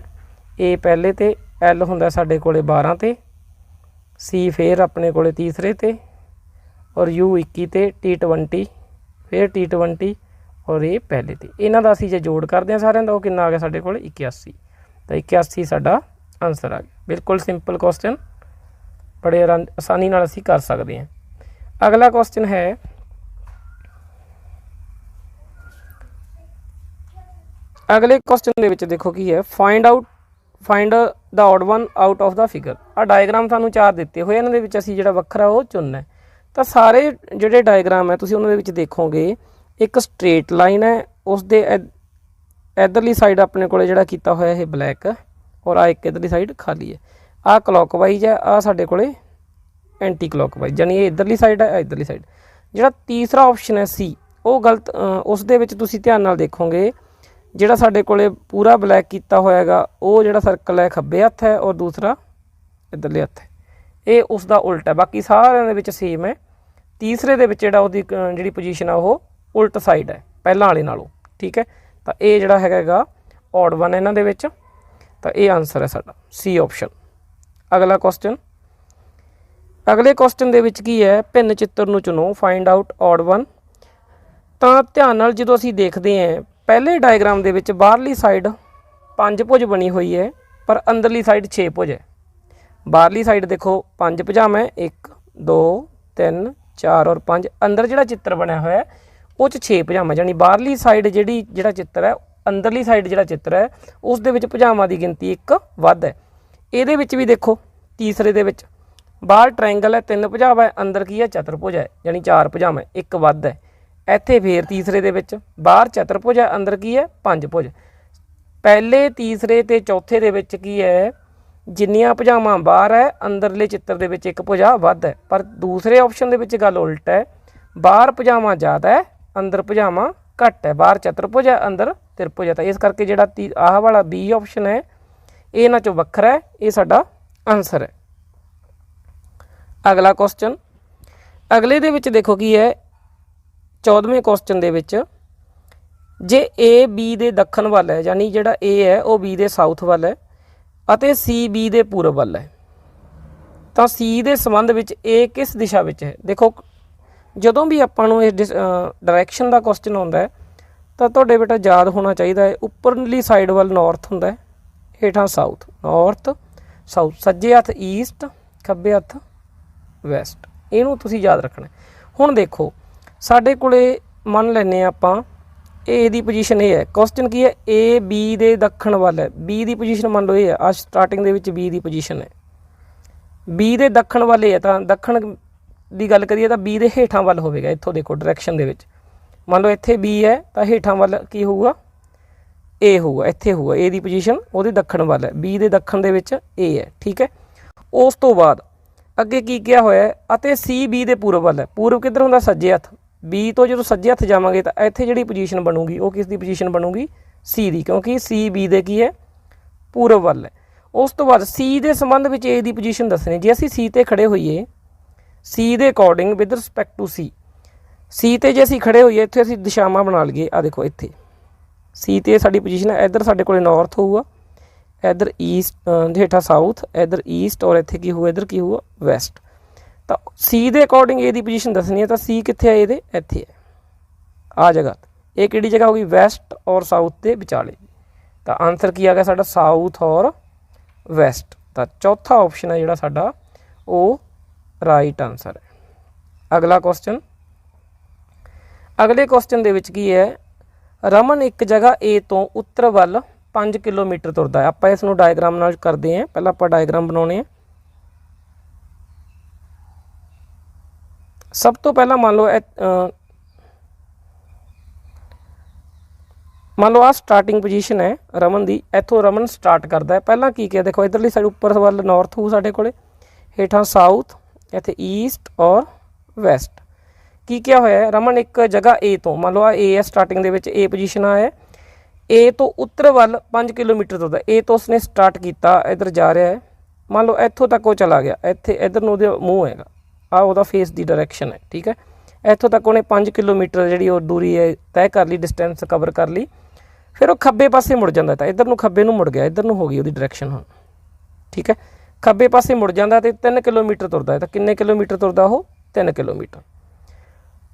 A ਪਹਿਲੇ 'ਤੇ, L ਹੁੰਦਾ ਸਾਡੇ ਕੋਲੇ 12 'ਤੇ, C ਫਿਰ ਆਪਣੇ ਕੋਲੇ ਤੀਸਰੇ 'ਤੇ, ਔਰ U 21 'ਤੇ, T 20, ਫਿਰ T 20, ਔਰ ਇਹ ਪਹਿਲੇ 'ਤੇ। ਇਹਨਾਂ ਦਾ ਅਸੀਂ ਜੇ ਜੋੜ ਕਰਦੇ ਹਾਂ ਸਾਰਿਆਂ ਦਾ ਉਹ ਕਿੰਨਾ ਆ ਗਿਆ ਸਾਡੇ ਕੋਲ 81। ਤਾਂ 81 ਸਾਡਾ ਆਨਸਰ ਆ ਗਿਆ। ਬਿਲਕੁਲ ਸਿੰਪਲ ਕੁਐਸਚਨ, ਬੜੇ ਆਸਾਨੀ ਨਾਲ ਅਸੀਂ ਕਰ ਸਕਦੇ ਹਾਂ। ਅਗਲਾ ਕੁਐਸਚਨ ਹੈ ਅਗਲੇ ਕੁਐਸਚਨ ਦੇ ਵਿੱਚ ਦੇਖੋ ਕੀ ਹੈ, find the odd 1 out of the figure. ਆਹ ਡਾਇਗਰਾਮ ਸਾਨੂੰ 4 ਦਿੱਤੇ ਹੋਏ, ਇਹਨਾਂ ਦੇ ਵਿੱਚ ਅਸੀਂ ਜਿਹੜਾ ਵੱਖਰਾ ਉਹ ਚੁਣਨਾ ਹੈ। ਤਾਂ ਸਾਰੇ ਜਿਹੜੇ ਡਾਇਗਰਾਮ ਹੈ ਤੁਸੀਂ ਉਹਨਾਂ ਦੇ ਵਿੱਚ ਦੇਖੋਗੇ, ਇੱਕ ਸਟ੍ਰੇਟ ਲਾਈਨ ਹੈ, ਉਸ ਦੇ ਇੱਧਰਲੀ ਸਾਈਡ ਆਪਣੇ ਕੋਲ ਜਿਹੜਾ ਕੀਤਾ ਹੋਇਆ ਇਹ ਬਲੈਕ, ਔਰ ਆਹ ਇੱਕ ਇੱਧਰਲੀ ਸਾਈਡ ਖਾਲੀ ਹੈ। ਆਹ ਕਲੋਕਵਾਈਜ਼ ਹੈ, ਆਹ ਸਾਡੇ ਕੋਲੇ ਐਂਟੀ ਕਲੋਕਵਾਈਜ਼, ਯਾਨੀ ਇਹ ਇੱਧਰਲੀ ਸਾਈਡ ਹੈ, ਇੱਧਰਲੀ ਸਾਈਡ। ਜਿਹੜਾ ਤੀਸਰਾ ਆਪਸ਼ਨ ਹੈ C, ਉਹ ਗਲਤ। ਉਸ ਦੇ ਵਿੱਚ ਤੁਸੀਂ ਧਿਆਨ ਨਾਲ ਦੇਖੋਗੇ, ਜਿਹੜਾ ਸਾਡੇ ਕੋਲੇ ਪੂਰਾ ਬਲੈਕ ਕੀਤਾ ਹੋਇਆ ਹੈਗਾ ਉਹ ਜਿਹੜਾ ਸਰਕਲ ਹੈ ਖੱਬੇ ਹੱਥ ਹੈ, ਔਰ ਦੂਸਰਾ ਇੱਧਰਲੇ ਹੱਥ ਹੈ। ਇਹ ਉਸ ਦਾ ਉਲਟ ਹੈ, ਬਾਕੀ ਸਾਰਿਆਂ ਦੇ ਵਿੱਚ ਸੇਮ ਹੈ। ਤੀਸਰੇ ਦੇ ਵਿੱਚ ਜਿਹੜਾ ਉਹਦੀ ਜਿਹੜੀ ਪੋਜੀਸ਼ਨ ਆ ਉਹ ਉਲਟ ਸਾਈਡ ਹੈ ਪਹਿਲਾਂ ਵਾਲੇ ਨਾਲੋਂ, ਠੀਕ ਹੈ। ਤਾਂ ਇਹ ਜਿਹੜਾ ਹੈਗਾ ਔਡ ਵਨ ਇਹਨਾਂ ਦੇ ਵਿੱਚ, ਤਾਂ ਇਹ ਆਨਸਰ ਹੈ ਸਾਡਾ ਸੀ ਆਪਸ਼ਨ। ਅਗਲਾ ਕੁਐਸਚਨ, ਅਗਲੇ ਕੁਐਸਚਨ ਦੇ ਵਿੱਚ ਕੀ ਹੈ, ਭਿੰਨ ਚਿੱਤਰ ਨੂੰ ਚੁਣੋ, ਫਾਈਂਡ ਆਊਟ ਔਡ ਵਨ। ਤਾਂ ਧਿਆਨ ਨਾਲ ਜਦੋਂ ਅਸੀਂ ਦੇਖਦੇ ਹਾਂ ਪਹਿਲੇ ਡਾਇਗਰਾਮ ਦੇ ਵਿੱਚ ਬਾਹਰਲੀ ਸਾਈਡ 5 ਭੁਜ ਬਣੀ ਹੋਈ ਹੈ ਪਰ ਅੰਦਰਲੀ ਸਾਈਡ 6 ਭੁਜ ਹੈ। ਬਾਹਰਲੀ ਸਾਈਡ ਦੇਖੋ 5 ਭੁਜਾਵਾਂ, 1 2 3 4 ਔਰ 5। ਅੰਦਰ ਜਿਹੜਾ ਚਿੱਤਰ ਬਣਿਆ ਹੋਇਆ ਉਹ 'ਚ 6 ਭੁਜਾਵਾਂ, ਯਾਨੀ ਬਾਹਰਲੀ ਸਾਈਡ ਜਿਹੜਾ ਚਿੱਤਰ ਹੈ, ਅੰਦਰਲੀ ਸਾਈਡ ਜਿਹੜਾ ਚਿੱਤਰ ਹੈ ਉਸ ਦੇ ਵਿੱਚ ਭੁਜਾਵਾਂ ਦੀ ਗਿਣਤੀ 1 ਵੱਧ ਹੈ। ਇਹਦੇ ਵਿੱਚ ਵੀ ਦੇਖੋ ਤੀਸਰੇ ਦੇ ਵਿੱਚ ਬਾਹਰ ਟ੍ਰਾਇੰਗਲ ਹੈ, 3 ਭੁਜਾਵਾਂ ਹੈ, ਅੰਦਰ ਕੀ ਹੈ ਚਤੁਰਭੁਜ ਹੈ, ਯਾਨੀ 4 ਭੁਜਾਵਾਂ, 1 ਵੱਧ ਹੈ। ਇੱਥੇ ਫੇਰ ਤੀਸਰੇ ਦੇ ਵਿੱਚ ਬਾਹਰ ਚਤੁਰਭੁਜ ਹੈ, ਅੰਦਰ ਕੀ ਹੈ 5 ਭੁਜ। ਪਹਿਲੇ ਤੀਸਰੇ ਤੇ ਚੌਥੇ ਦੇ ਵਿੱਚ ਕੀ ਹੈ, ਜਿੰਨੀਆਂ ਭੁਜਾਵਾਂ ਬਾਹਰ ਹੈ ਅੰਦਰਲੇ ਚਿੱਤਰ ਦੇ ਵਿੱਚ 1 ਭੁਜਾ ਵੱਧ ਹੈ। ਪਰ ਦੂਸਰੇ ਆਪਸ਼ਨ ਦੇ ਵਿੱਚ ਗੱਲ ਉਲਟ ਹੈ, ਬਾਹਰ ਭੁਜਾਵਾਂ ਜ਼ਿਆਦਾ ਹੈ, ਅੰਦਰ ਭੁਜਾਵਾਂ ਘੱਟ ਹੈ। ਬਾਹਰ ਚਤੁਰਭੁਜ ਹੈ, ਅੰਦਰ ਤ੍ਰਿਭੁਜ ਹੈ। ਤਾਂ ਇਸ ਕਰਕੇ ਜਿਹੜਾ ਆਹ ਵਾਲਾ ਬੀ ਆਪਸ਼ਨ ਹੈ ਇਹ ਇਹਨਾਂ 'ਚੋਂ ਵੱਖਰਾ ਹੈ, ਇਹ ਸਾਡਾ ਆਨਸਰ ਹੈ। ਅਗਲਾ ਕੁਐਸਚਨ, ਅਗਲੇ ਦੇ ਵਿੱਚ ਦੇਖੋ ਕੀ ਹੈ, 14ਵੇਂ ਕੁਐਸਚਨ ਦੇ ਵਿੱਚ ਜੇ ਏ ਬੀ ਦੇ ਦੱਖਣ ਵੱਲ ਹੈ, ਯਾਨੀ ਜਿਹੜਾ ਏ ਹੈ ਉਹ ਬੀ ਦੇ ਸਾਊਥ ਵੱਲ ਹੈ ਅਤੇ ਸੀ ਬੀ ਦੇ ਪੂਰਬ ਵੱਲ ਹੈ, ਤਾਂ ਸੀ ਦੇ ਸੰਬੰਧ ਵਿੱਚ ਏ ਕਿਸ ਦਿਸ਼ਾ ਵਿੱਚ ਹੈ। ਦੇਖੋ ਜਦੋਂ ਵੀ ਆਪਾਂ ਨੂੰ ਇਸ ਡਾਇਰੈਕਸ਼ਨ ਦਾ ਕੁਐਸਚਨ ਆਉਂਦਾ ਹੈ ਤਾਂ ਤੁਹਾਡੇ ਬੇਟਾ ਯਾਦ ਹੋਣਾ ਚਾਹੀਦਾ ਹੈ, ਉੱਪਰਲੀ ਸਾਈਡ ਵੱਲ ਨਾਰਥ ਹੁੰਦਾ ਹੈ, ਹੇਠਾਂ ਸਾਊਥ, ਨਾਰਥ ਸਾਊਥ, ਸੱਜੇ ਹੱਥ ਈਸਟ, ਖੱਬੇ ਹੱਥ ਵੈਸਟ। ਇਹਨੂੰ ਤੁਸੀਂ ਯਾਦ ਰੱਖਣਾ। ਹੁਣ ਦੇਖੋ ਸਾਡੇ ਕੋਲੇ ਮੰਨ ਲੈਂਦੇ ਹਾਂ ਆਪਾਂ ਏ ਦੀ ਪੋਜੀਸ਼ਨ ਇਹ ਹੈ, ਕੁਐਸਚਨ ਕੀ ਹੈ ਏ ਬੀ ਦੇ ਦੱਖਣ ਵੱਲ ਹੈ, ਬੀ ਦੀ ਪੋਜੀਸ਼ਨ ਮੰਨ ਲਓ ਇਹ ਹੈ, ਆ ਸਟਾਰਟਿੰਗ ਦੇ ਵਿੱਚ ਬੀ ਦੀ ਪੋਜੀਸ਼ਨ ਹੈ, ਬੀ ਦੇ ਦੱਖਣ ਵੱਲ ਇਹ ਹੈ, ਤਾਂ ਦੱਖਣ ਦੀ ਗੱਲ ਕਰੀਏ ਤਾਂ ਬੀ ਦੇ ਹੇਠਾਂ ਵੱਲ ਹੋਵੇਗਾ। ਇੱਥੋਂ ਦੇਖੋ ਡਾਇਰੈਕਸ਼ਨ ਦੇ ਵਿੱਚ ਮੰਨ ਲਓ ਇੱਥੇ ਬੀ ਹੈ ਤਾਂ ਹੇਠਾਂ ਵੱਲ ਕੀ ਹੋਊਗਾ, ਏ ਹੋਊਗਾ, ਇੱਥੇ ਹੋਊਗਾ, ਏ ਦੀ ਪੋਜੀਸ਼ਨ ਉਹਦੇ ਦੱਖਣ ਵੱਲ ਹੈ, ਬੀ ਦੇ ਦੱਖਣ ਦੇ ਵਿੱਚ ਏ ਹੈ, ਠੀਕ ਹੈ। ਉਸ ਤੋਂ ਬਾਅਦ ਅੱਗੇ ਕੀ ਕਿਹਾ ਹੋਇਆ ਅਤੇ ਸੀ ਬੀ ਦੇ ਪੂਰਬ ਵੱਲ ਹੈ। ਪੂਰਬ ਕਿੱਧਰ ਹੁੰਦਾ, ਸੱਜੇ ਹੱਥ। ਬੀ ਤੋਂ ਜਦੋਂ ਸੱਜੇ ਹੱਥ ਜਾਵਾਂਗੇ ਤਾਂ ਇੱਥੇ ਜਿਹੜੀ ਪੋਜੀਸ਼ਨ ਬਣੂਗੀ ਉਹ ਕਿਸ ਦੀ ਪੋਜੀਸ਼ਨ ਬਣੂਗੀ, ਸੀ ਦੀ, ਕਿਉਂਕਿ ਸੀ ਬੀ ਦੇ ਕੀ ਹੈ ਪੂਰਬ ਵੱਲ ਹੈ। ਉਸ ਤੋਂ ਬਾਅਦ ਸੀ ਦੇ ਸੰਬੰਧ ਵਿੱਚ ਏ ਦੀ ਪੋਜੀਸ਼ਨ ਦੱਸਣੀ। ਜੇ ਅਸੀਂ ਸੀ 'ਤੇ ਖੜੇ ਹੋਈਏ, ਸੀ ਦੇ according with respect to C 'ਤੇ ਜੇ ਅਸੀਂ ਖੜੇ ਹੋਈਏ, ਇੱਥੇ ਅਸੀਂ ਦਿਸ਼ਾਵਾਂ ਬਣਾ ਲਈਏ। ਆ ਦੇਖੋ ਇੱਥੇ ਸੀ 'ਤੇ ਸਾਡੀ ਪੋਜੀਸ਼ਨ ਹੈ, ਇੱਧਰ ਸਾਡੇ ਕੋਲ ਨਾਰਥ ਹੋਊਗਾ, ਇੱਧਰ ਈਸਟ, ਹੇਠਾਂ ਸਾਊਥ, ਇੱਧਰ ਈਸਟ ਔਰ ਇੱਥੇ ਕੀ ਹੋਊਗਾ, ਇੱਧਰ ਕੀ ਹੋਊਗਾ ਵੈਸਟ। ਤਾਂ ਸੀ ਦੇ ਅਕੋਰਡਿੰਗ ਏ ਦੀ ਪੋਜੀਸ਼ਨ ਦੱਸਣੀ ਹੈ, ਤਾਂ ਸੀ ਕਿੱਥੇ ਹੈ, ਇਹਦੇ ਇੱਥੇ ਹੈ, ਆ ਜਗ੍ਹਾ। ਇਹ ਕਿਹੜੀ ਜਗ੍ਹਾ ਹੋਗੀ, ਵੈਸਟ ਔਰ ਸਾਊਥ ਦੇ ਵਿਚਾਲੇ। ਤਾਂ ਆਨਸਰ ਕੀ ਆ ਗਿਆ ਸਾਡਾ, ਸਾਊਥ ਔਰ ਵੈਸਟ। ਤਾਂ ਚੌਥਾ ਆਪਸ਼ਨ ਹੈ ਜਿਹੜਾ ਸਾਡਾ ਉਹ ਰਾਈਟ ਆਨਸਰ ਹੈ। ਅਗਲਾ ਕੁਐਸਚਨ, ਅਗਲੇ ਕੁਐਸਚਨ ਦੇ ਵਿੱਚ ਕੀ ਹੈ, ਰਮਨ ਇੱਕ ਜਗ੍ਹਾ ਏ ਤੋਂ ਉੱਤਰ ਵੱਲ 5 ਕਿਲੋਮੀਟਰ ਤੁਰਦਾ ਹੈ। ਆਪਾਂ ਇਸ ਨੂੰ ਡਾਇਗਰਾਮ ਨਾਲ ਕਰਦੇ ਹਾਂ, ਪਹਿਲਾਂ ਆਪਾਂ ਡਾਇਗਰਾਮ ਬਣਾਉਣੇ ਆ। ਸਭ ਤੋਂ ਪਹਿਲਾਂ ਮੰਨ ਲਓ ਆ ਸਟਾਰਟਿੰਗ ਪੋਜੀਸ਼ਨ ਹੈ ਰਮਨ ਦੀ, ਇੱਥੋਂ ਰਮਨ ਸਟਾਰਟ ਕਰਦਾ ਹੈ। ਪਹਿਲਾਂ ਕੀ ਕਿਹਾ, ਦੇਖੋ ਇੱਧਰਲੀ ਸਾਈਡ ਉੱਪਰ ਵੱਲ ਨਾਰਥ ਹੋਊ ਸਾਡੇ ਕੋਲੇ, ਹੇਠਾਂ ਸਾਊਥ, ਇੱਥੇ ਈਸਟ ਔਰ ਵੈਸਟ। ਕੀ ਕਿਹਾ ਹੋਇਆ ਹੈ, ਰਮਨ ਇੱਕ ਜਗ੍ਹਾ ਏ ਤੋਂ, ਮੰਨ ਲਓ ਆ ਏ ਹੈ, ਸਟਾਰਟਿੰਗ ਦੇ ਵਿੱਚ ਏ ਪੋਜੀਸ਼ਨ ਆ ਹੈ, ਏ ਤੋਂ ਉੱਤਰ ਵੱਲ 5 ਕਿਲੋਮੀਟਰ ਤੁਰਦਾ। ਏ ਤੋਂ ਉਸਨੇ ਸਟਾਰਟ ਕੀਤਾ, ਇੱਧਰ ਜਾ ਰਿਹਾ ਹੈ, ਮੰਨ ਲਓ ਇੱਥੋਂ ਤੱਕ ਉਹ ਚਲਾ ਗਿਆ, ਇੱਥੇ ਇੱਧਰ ਨੂੰ ਉਹਦੇ ਮੂੰਹ ਹੈਗਾ, ਆ ਉਹਦਾ ਫੇਸ ਦੀ ਡਾਇਰੈਕਸ਼ਨ ਹੈ, ਠੀਕ ਹੈ। ਇੱਥੋਂ ਤੱਕ ਉਹਨੇ 5 ਕਿਲੋਮੀਟਰ ਜਿਹੜੀ ਉਹ ਦੂਰੀ ਹੈ ਤੈਅ ਕਰ ਲਈ, ਡਿਸਟੈਂਸ ਕਵਰ ਕਰ ਲਈ। ਫਿਰ ਉਹ ਖੱਬੇ ਪਾਸੇ ਮੁੜ ਜਾਂਦਾ, ਤਾਂ ਇੱਧਰ ਨੂੰ ਖੱਬੇ ਨੂੰ ਮੁੜ ਗਿਆ, ਇੱਧਰ ਨੂੰ ਹੋ ਗਈ ਉਹਦੀ ਡਾਇਰੈਕਸ਼ਨ ਹੁਣ, ਠੀਕ ਹੈ। ਖੱਬੇ ਪਾਸੇ ਮੁੜ ਜਾਂਦਾ ਅਤੇ 3 ਕਿਲੋਮੀਟਰ ਤੁਰਦਾ ਹੈ। ਤਾਂ ਕਿੰਨੇ ਕਿਲੋਮੀਟਰ ਤੁਰਦਾ ਉਹ, 3 ਕਿਲੋਮੀਟਰ।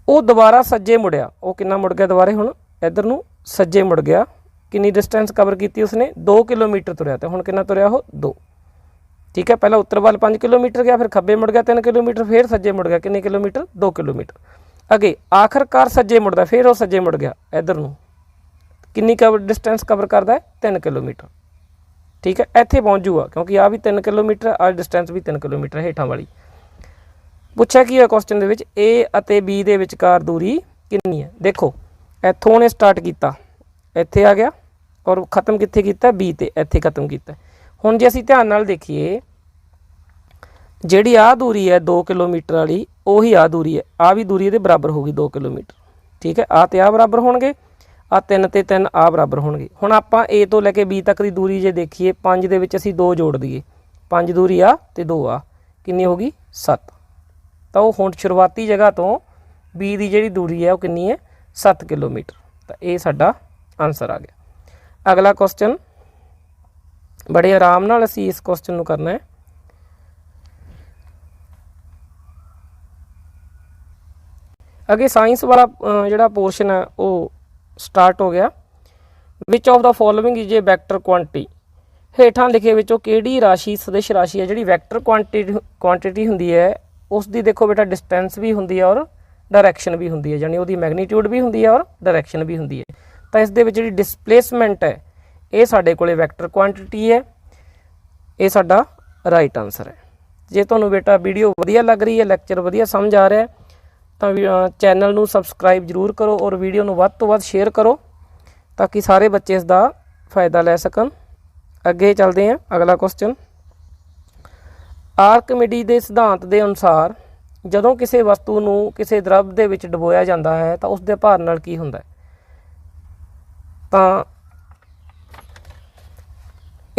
ਉਹ ਦੁਬਾਰਾ ਸੱਜੇ ਮੁੜਿਆ, ਉਹ ਕਿੰਨਾ ਮੁੜ ਗਿਆ ਦੁਬਾਰੇ, ਹੁਣ ਇੱਧਰ ਨੂੰ ਸੱਜੇ ਮੁੜ ਗਿਆ। ਕਿੰਨੀ ਡਿਸਟੈਂਸ ਕਵਰ ਕੀਤੀ ਉਸਨੇ, 2 ਕਿਲੋਮੀਟਰ ਤੁਰਿਆ। ਅਤੇ ਹੁਣ ਕਿੰਨਾ ਤੁਰਿਆ ਉਹ, 2, ਠੀਕ ਹੈ। ਪਹਿਲਾਂ ਉੱਤਰ ਵੱਲ 5 ਕਿਲੋਮੀਟਰ ਗਿਆ, ਫਿਰ ਖੱਬੇ ਮੁੜ ਗਿਆ 3 ਕਿਲੋਮੀਟਰ, ਫਿਰ ਸੱਜੇ ਮੁੜ ਗਿਆ, ਕਿੰਨੇ ਕਿਲੋਮੀਟਰ, 2 ਕਿਲੋਮੀਟਰ। ਅੱਗੇ ਆਖਰਕਾਰ ਸੱਜੇ ਮੁੜਦਾ, ਫਿਰ ਉਹ ਸੱਜੇ ਮੁੜ ਗਿਆ ਇੱਧਰ ਨੂੰ, ਕਿੰਨੀ ਡਿਸਟੈਂਸ ਕਵਰ ਕਰਦਾ ਹੈ, 3 ਕਿਲੋਮੀਟਰ, ਠੀਕ ਹੈ। ਇੱਥੇ ਪਹੁੰਚ ਜੂਗਾ ਕਿਉਂਕਿ ਆ ਵੀ 3 ਕਿਲੋਮੀਟਰ, ਆ ਡਿਸਟੈਂਸ ਵੀ 3 ਕਿਲੋਮੀਟਰ ਹੇਠਾਂ ਵਾਲੀ। ਪੁੱਛਿਆ ਕੀ ਹੋਇਆ ਕੁਐਸਚਨ ਦੇ ਵਿੱਚ, ਏ ਅਤੇ ਬੀ ਦੇ ਵਿਚਕਾਰ ਦੂਰੀ ਕਿੰਨੀ ਹੈ। ਦੇਖੋ ਇੱਥੋਂ ਉਹਨੇ ਸਟਾਰਟ ਕੀਤਾ, ਇੱਥੇ ਆ ਗਿਆ ਔਰ ਖ਼ਤਮ ਕਿੱਥੇ ਕੀਤਾ, ਬੀ 'ਤੇ, ਇੱਥੇ ਖ਼ਤਮ ਕੀਤਾ। ਹੁਣ ਜੇ ਅਸੀਂ ਧਿਆਨ ਨਾਲ ਦੇਖੀਏ, ਜਿਹੜੀ ਆਹ ਦੂਰੀ ਹੈ 2 ਕਿਲੋਮੀਟਰ ਵਾਲੀ, ਉਹੀ ਆਹ ਦੂਰੀ ਹੈ, ਆਹ ਵੀ ਦੂਰੀ ਇਹਦੇ ਬਰਾਬਰ ਹੋਊਗੀ 2 ਕਿਲੋਮੀਟਰ, ਠੀਕ ਹੈ। ਆਹ ਤੇ ਆਹ ਬਰਾਬਰ ਹੋਣਗੇ, ਆਹ 3 ਤੇ 3 ਆਹ ਬਰਾਬਰ ਹੋਣਗੇ। ਹੁਣ ਆਪਾਂ ਏ ਤੋਂ ਲੈ ਕੇ ਬੀ ਤੱਕ ਦੀ ਦੂਰੀ ਜੇ ਦੇਖੀਏ, 5 ਦੇ ਵਿੱਚ ਅਸੀਂ 2 ਜੋੜ ਦਈਏ, 5 ਦੂਰੀ ਆ ਅਤੇ 2 ਆ, कितनी होगी 7। तो हुण शुरुआती जगह तो बी की जिहड़ी दूरी है वो कितनी है 7 किलोमीटर। तो ये साडा आंसर आ गया। अगला क्वेश्चन बड़े आराम नाल असीं इस क्वेश्चन नूं करना है। अगे साइंस वाला जिहड़ा पोर्शन है वो स्टार्ट हो गया। Which of the following is a vector quantity, हेठां लिखे विचों किहड़ी राशि सदिश राशि है जिहड़ी वैक्टर क्वांटिटी हुंदी है उसकी देखो बेटा डिस्टेंस भी हुंदी है और डायरैक्शन भी हुंदी है, यानी उसकी मैगनीट्यूड भी हुंदी है और डायरैक्शन भी हुंदी है। तो इस दे विच जिहड़ी डिसप्लेसमेंट है ये साडे कोले वैक्टर क्वांटिटी है, ये साडा राइट आंसर है। जे तुहानूं बेटा वीडियो वधिया लग रही है, लैक्चर वधिया समझ आ रहा है तो चैनल नूं सबसक्राइब जरूर करो और वीडियो नूं वध तो वध शेयर करो ताकि सारे बच्चे इसका फ़ायदा लै सकन। अगे चलते हैं अगला क्वेश्चन। आर्किमिडीज के सिद्धांत के अनुसार जदों किसी वस्तु नूं किसी द्रव दे विच डुबोया जाता है तो उसके भार नाल की हुंदा है। तो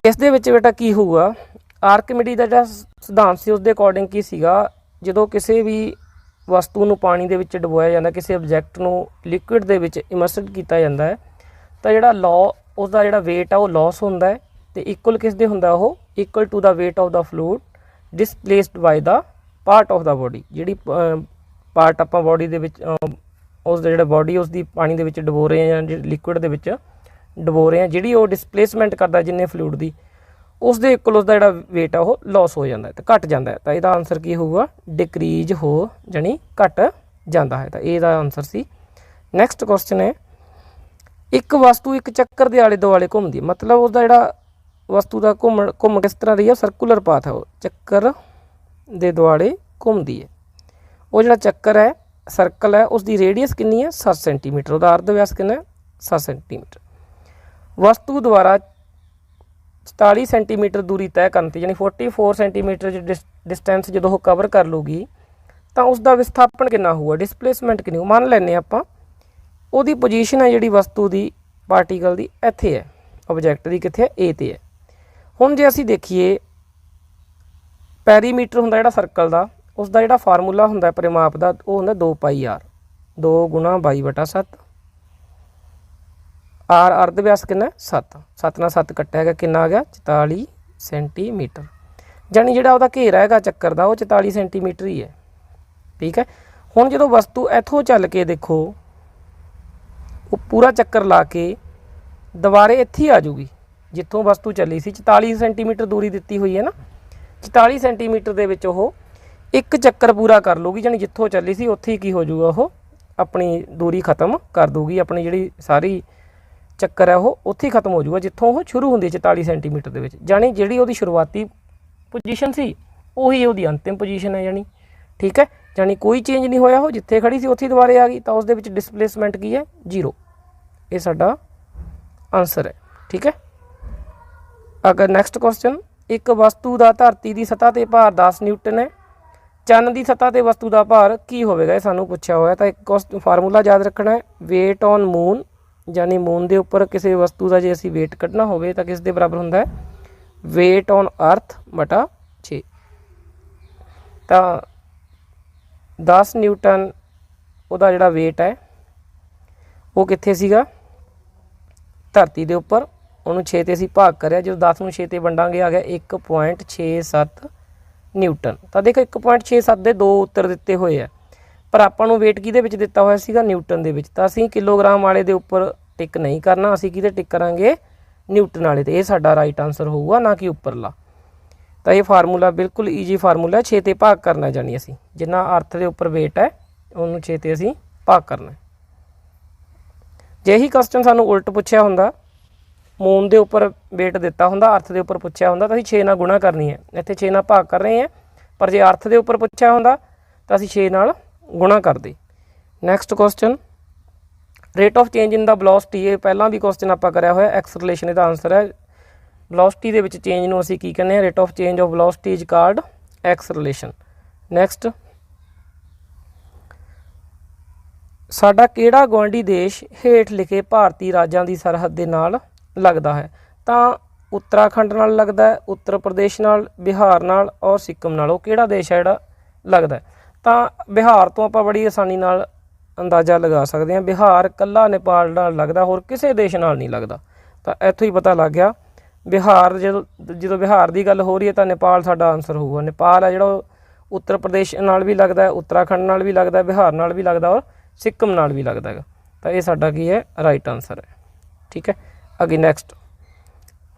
इस दे विच बेटा की होगा, आर्किमिडीज का जिहड़ा सिद्धांत सी उसके अकॉर्डिंग की सीगा, जदों किसी भी वस्तु नूं पानी दे विच डुबोया जाता, किसी ऑबजैक्ट नूं लिक्विड दे विच इमर्सड किया जाता है तो जिहड़ा लॉ उसका जिहड़ा वेट है वो लॉस होंदा है तो इक्वल किस दे हुंदा वो equal to the weight of the fluid displaced by the part of the body. जिहड़ी पार्ट आपां बॉडी दे विच उस जिहड़ा बॉडी उसकी पानी दे विच डुबो रहे हैं या लिक्विड दे विच डुबो रहे हैं, जिहड़ी वो डिसप्लेसमेंट करदा जिन्ने फ्लूइड दी उस दे इक्वल उसका जिहड़ा वेट है वो लॉस हो जाता है तो घट जाता है। तो इसदा आंसर की होगा डिक्रीज हो यानी घट जाता है। तो इसदा आंसर सी। नैक्सट क्वेश्चन है, एक वस्तु एक चक्कर के आले दुआले घूमती, मतलब उसका जिहड़ा वस्तु का घूम किस तरह रही है, सर्कुलर पाथ है, वो चक्कर के दुआले घूमती है। वो जिहड़ा चक्कर है सर्कल है उसकी रेडियस कितनी है 7 सेंटीमीटर, उसका अर्ध व्यास कितना है 7 सेंटीमीटर। वस्तु द्वारा 44 सेंटीमीटर दूरी तय करती यानी 44 सेंटीमीटर डिस्टेंस जो वो कवर कर लूगी तो उसका विस्थापन कितना होगा, डिसप्लेसमेंट कितनी हो। मान लैने आपां ਉਹਦੀ पोजीशन है जिहड़ी वस्तु की पार्टिकल की इत्थे है, ऑबजैक्ट की कित्थे है ए ते है। हुण जे असीं देखीए पैरीमीटर हुंदा जिहड़ा सर्कल का उसका जिहड़ा फार्मूला हुंदा परिमाप का वो हुंदा 2πr 2 × 22/7 आर अर्ध व्यास कितना 7 7 ਨਾਲ 7 कट्टिया गया कितना आ गया 44 सेंटीमीटर। यानी जिहड़ा उसका घेरा है चक्कर का वो 44 सेंटीमीटर ही है। ठीक है। हुण जदों वस्तु इत्थों चल के देखो वो पूरा चक्कर ला के दोबारे इत्थे ही आ जूगी जितों वस्तु चली सी 44 सेंटीमीटर दूरी दी हुई है ना, 44 सेंटीमीटर दे विच ओह एक चक्कर पूरा कर लूगी, यानी जितों चली सी उत्थे ही की हो जूगा वो अपनी दूरी खत्म कर दूगी, अपनी जिहड़ी सारी चक्कर है वो उत्थे ही खत्म हो जूगा जितों वो शुरू होंदी 44 सेंटीमीटर दे विच। यानी जिहड़ी उहदी शुरुआती पोजीशन सी उही उहदी अंतिम पोजीशन है यानी। ठीक है। यानी कोई चेंज नहीं होया, हो जिथे खड़ी सी उत्थे दोबारे आ गई तो उसदे विच डिसप्लेसमेंट की है 0। ये साडा आंसर है। ठीक है। अगर नैक्सट क्वेश्चन, एक वस्तु का धरती की सतह पर भार 10 न्यूटन है, चंद की सतह पर वस्तु का भार की होगा, ये सानू पूछा हुआ। तो एक फार्मूला याद रखना है, वेट ऑन मून, यानी मून के उपर किसी वस्तु का जो असी वेट कढ़ना हो तो किस दे बराबर होंदा है वेट ऑन अर्थ बटा 6। तो 10 न्यूटन उसका जिहड़ा वेट है वो कित्थे सीगा धरती के उपर, उन्होंने 6 ते असीं भाग करिया, जो 10 नूं 6 ते वंडांगे आ गया 1.67 न्यूटन। तो देखो 1.67 के 2 उत्तर दिते हुए है, पर आपां नूं वेट किहदे विच दिता होया सीगा न्यूटन दे विच। तो असीं किलोग्राम वाले दे उपर टिक नहीं करना, असीं किहदे टिक करांगे न्यूटन वाले ते। ये साडा राइट आंसर होऊगा, ना कि उपरला। तो ये फार्मूला बिल्कुल ईजी फार्मूला है, 6 ते भाग करना, जानी असीं जिन्ना अर्थ के उपर वेट है उन्होंने 6 ते असीं भाग करना। जे ही क्वेश्चन सानू उल्ट पूछया हुंदा, मून के उपर वेट दिता हुंदा, अर्थ के उपर पूछया हुंदा तो असीं 6 नाल गुणा करनी है, इत्थे 6 नाल भाग कर रहे हैं, पर जे अर्थ के उपर पूछया हुंदा तो असीं 6 नाल गुणा करदे। Next question, rate of change in the velocity, ये पहला भी क्वेश्चन आपां करया होया, एक्सलरेशन इसदा आंसर है। वेलोसिटी दे विच चेंज नूं असीं की कहने, rate of change of velocity is called acceleration. Next, साडा किहड़ा गुआंढी देश हेठ लिखे भारतीय राज्यां की सरहद के नाल लगदा है। तो उत्तराखंड नाल लगदा है, उत्तर प्रदेश नाल, बिहार नाल और सिक्किम नाल। वो किहड़ा देश है जिहड़ा लगदा है? तां बिहार तो आपां बड़ी आसानी नाल अंदाज़ा लगा सकते हैं। बिहार कल्ला नेपाल नाल लगदा, होर किसी देश नाल नहीं लगदा। तां इत्थों ही पता लग गया बिहार जो बिहार की गल हो रही है तो नेपाल साडा आंसर होगा। नेपाल है जिहड़ा उत्तर प्रदेश नाल भी लगदा है, उत्तराखंड नाल भी लगदा है, बिहार नाल भी लगदा और सिक्किम नाल भी लगदा है। तो ये साडा की है राइट आंसर है। ठीक है, अगे नैक्सट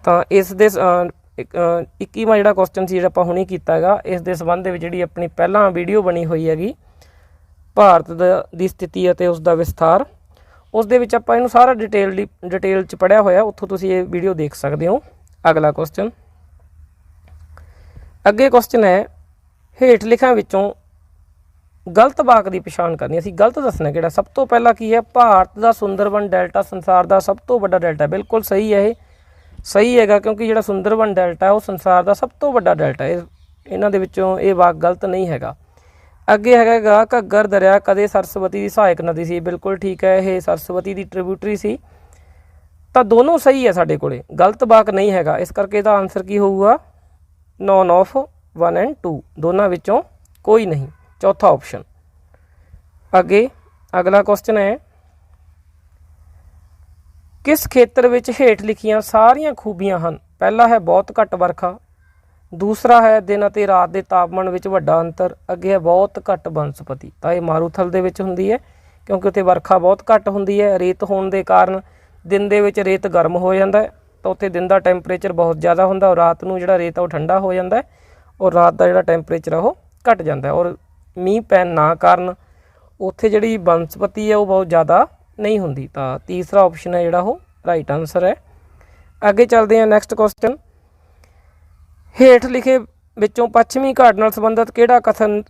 तो इस दे 21वां जिहड़ा क्वेश्चन सी जिहड़ा आपां हुणे कीता हैगा, इस दे संबंध दे विच जिहड़ी अपनी पहलां वीडियो बनी हुई हैगी भारत दी स्थिति अते उसका विस्तार, उस दे विच आपां इहनूं सारा डिटेल च पढ़िया होया, उत्थों तुसीं ये वीडियो देख सकते हो। अगला क्वेश्चन, अगे क्वेश्चन है हेठ लिखां विचों गलत वाक की पछाण करनी। असीं गलत दसना किहड़ा। सब तो पहला की है भारत का सुंदरबन डेल्टा संसार का सब तो वड्डा डेल्टा है। बिल्कुल सही है, ये सही हैगा क्योंकि जिहड़ा सुंदरबन डेल्टा है वो संसार का सब तो वड्डा डेल्टा है। इन्हां दे विचों ये वाक गलत नहीं हैगा। अगे हैगा घग्गर दरिया कदे सरस्वती की सहायक नदी सी। बिल्कुल ठीक है, ये सरस्वती की ट्रिब्यूटरी सी। तो दोनों सही है, साडे कोले गलत वाक नहीं हैगा। इस करके इसदा आंसर की होऊगा नॉन ऑफ 1 एंड 2, दोनों विचों कोई नहीं, चौथा ऑप्शन। अगे अगला क्वेश्चन है किस खेत्र विच हेठ लिखियां सारियां खूबियां हन? पहला है बहुत घट वर्खा, दूसरा है दिन अते रात के तापमान विच वड्डा अंतर, अगे है बहुत घट बनस्पति। तो ये मारूथल दे विच हुंदी है क्योंकि उत्थे वर्खा बहुत घट हुंदी है। रेत होने के कारण दिन दे विच रेत गर्म हो जाता है, तो उत्थे दिन का टैंपरेचर बहुत ज़्यादा हुंदा और रात नूं जिहड़ा रेत है वो ठंडा हो जाता है और रात का जिहड़ा टैंपरेचर है वो घट जाता है। और मींह पैन ना कारण उत्थे जिहड़ी बनस्पति है वो बहुत ज़्यादा नहीं हुंदी। तो तीसरा ऑप्शन है जिहड़ा वो राइट आंसर है। अगे चलते हैं नैक्सट क्वेश्चन, हेठ लिखे विचों पश्चिमी घाट नाल संबंधित किहड़ा कथन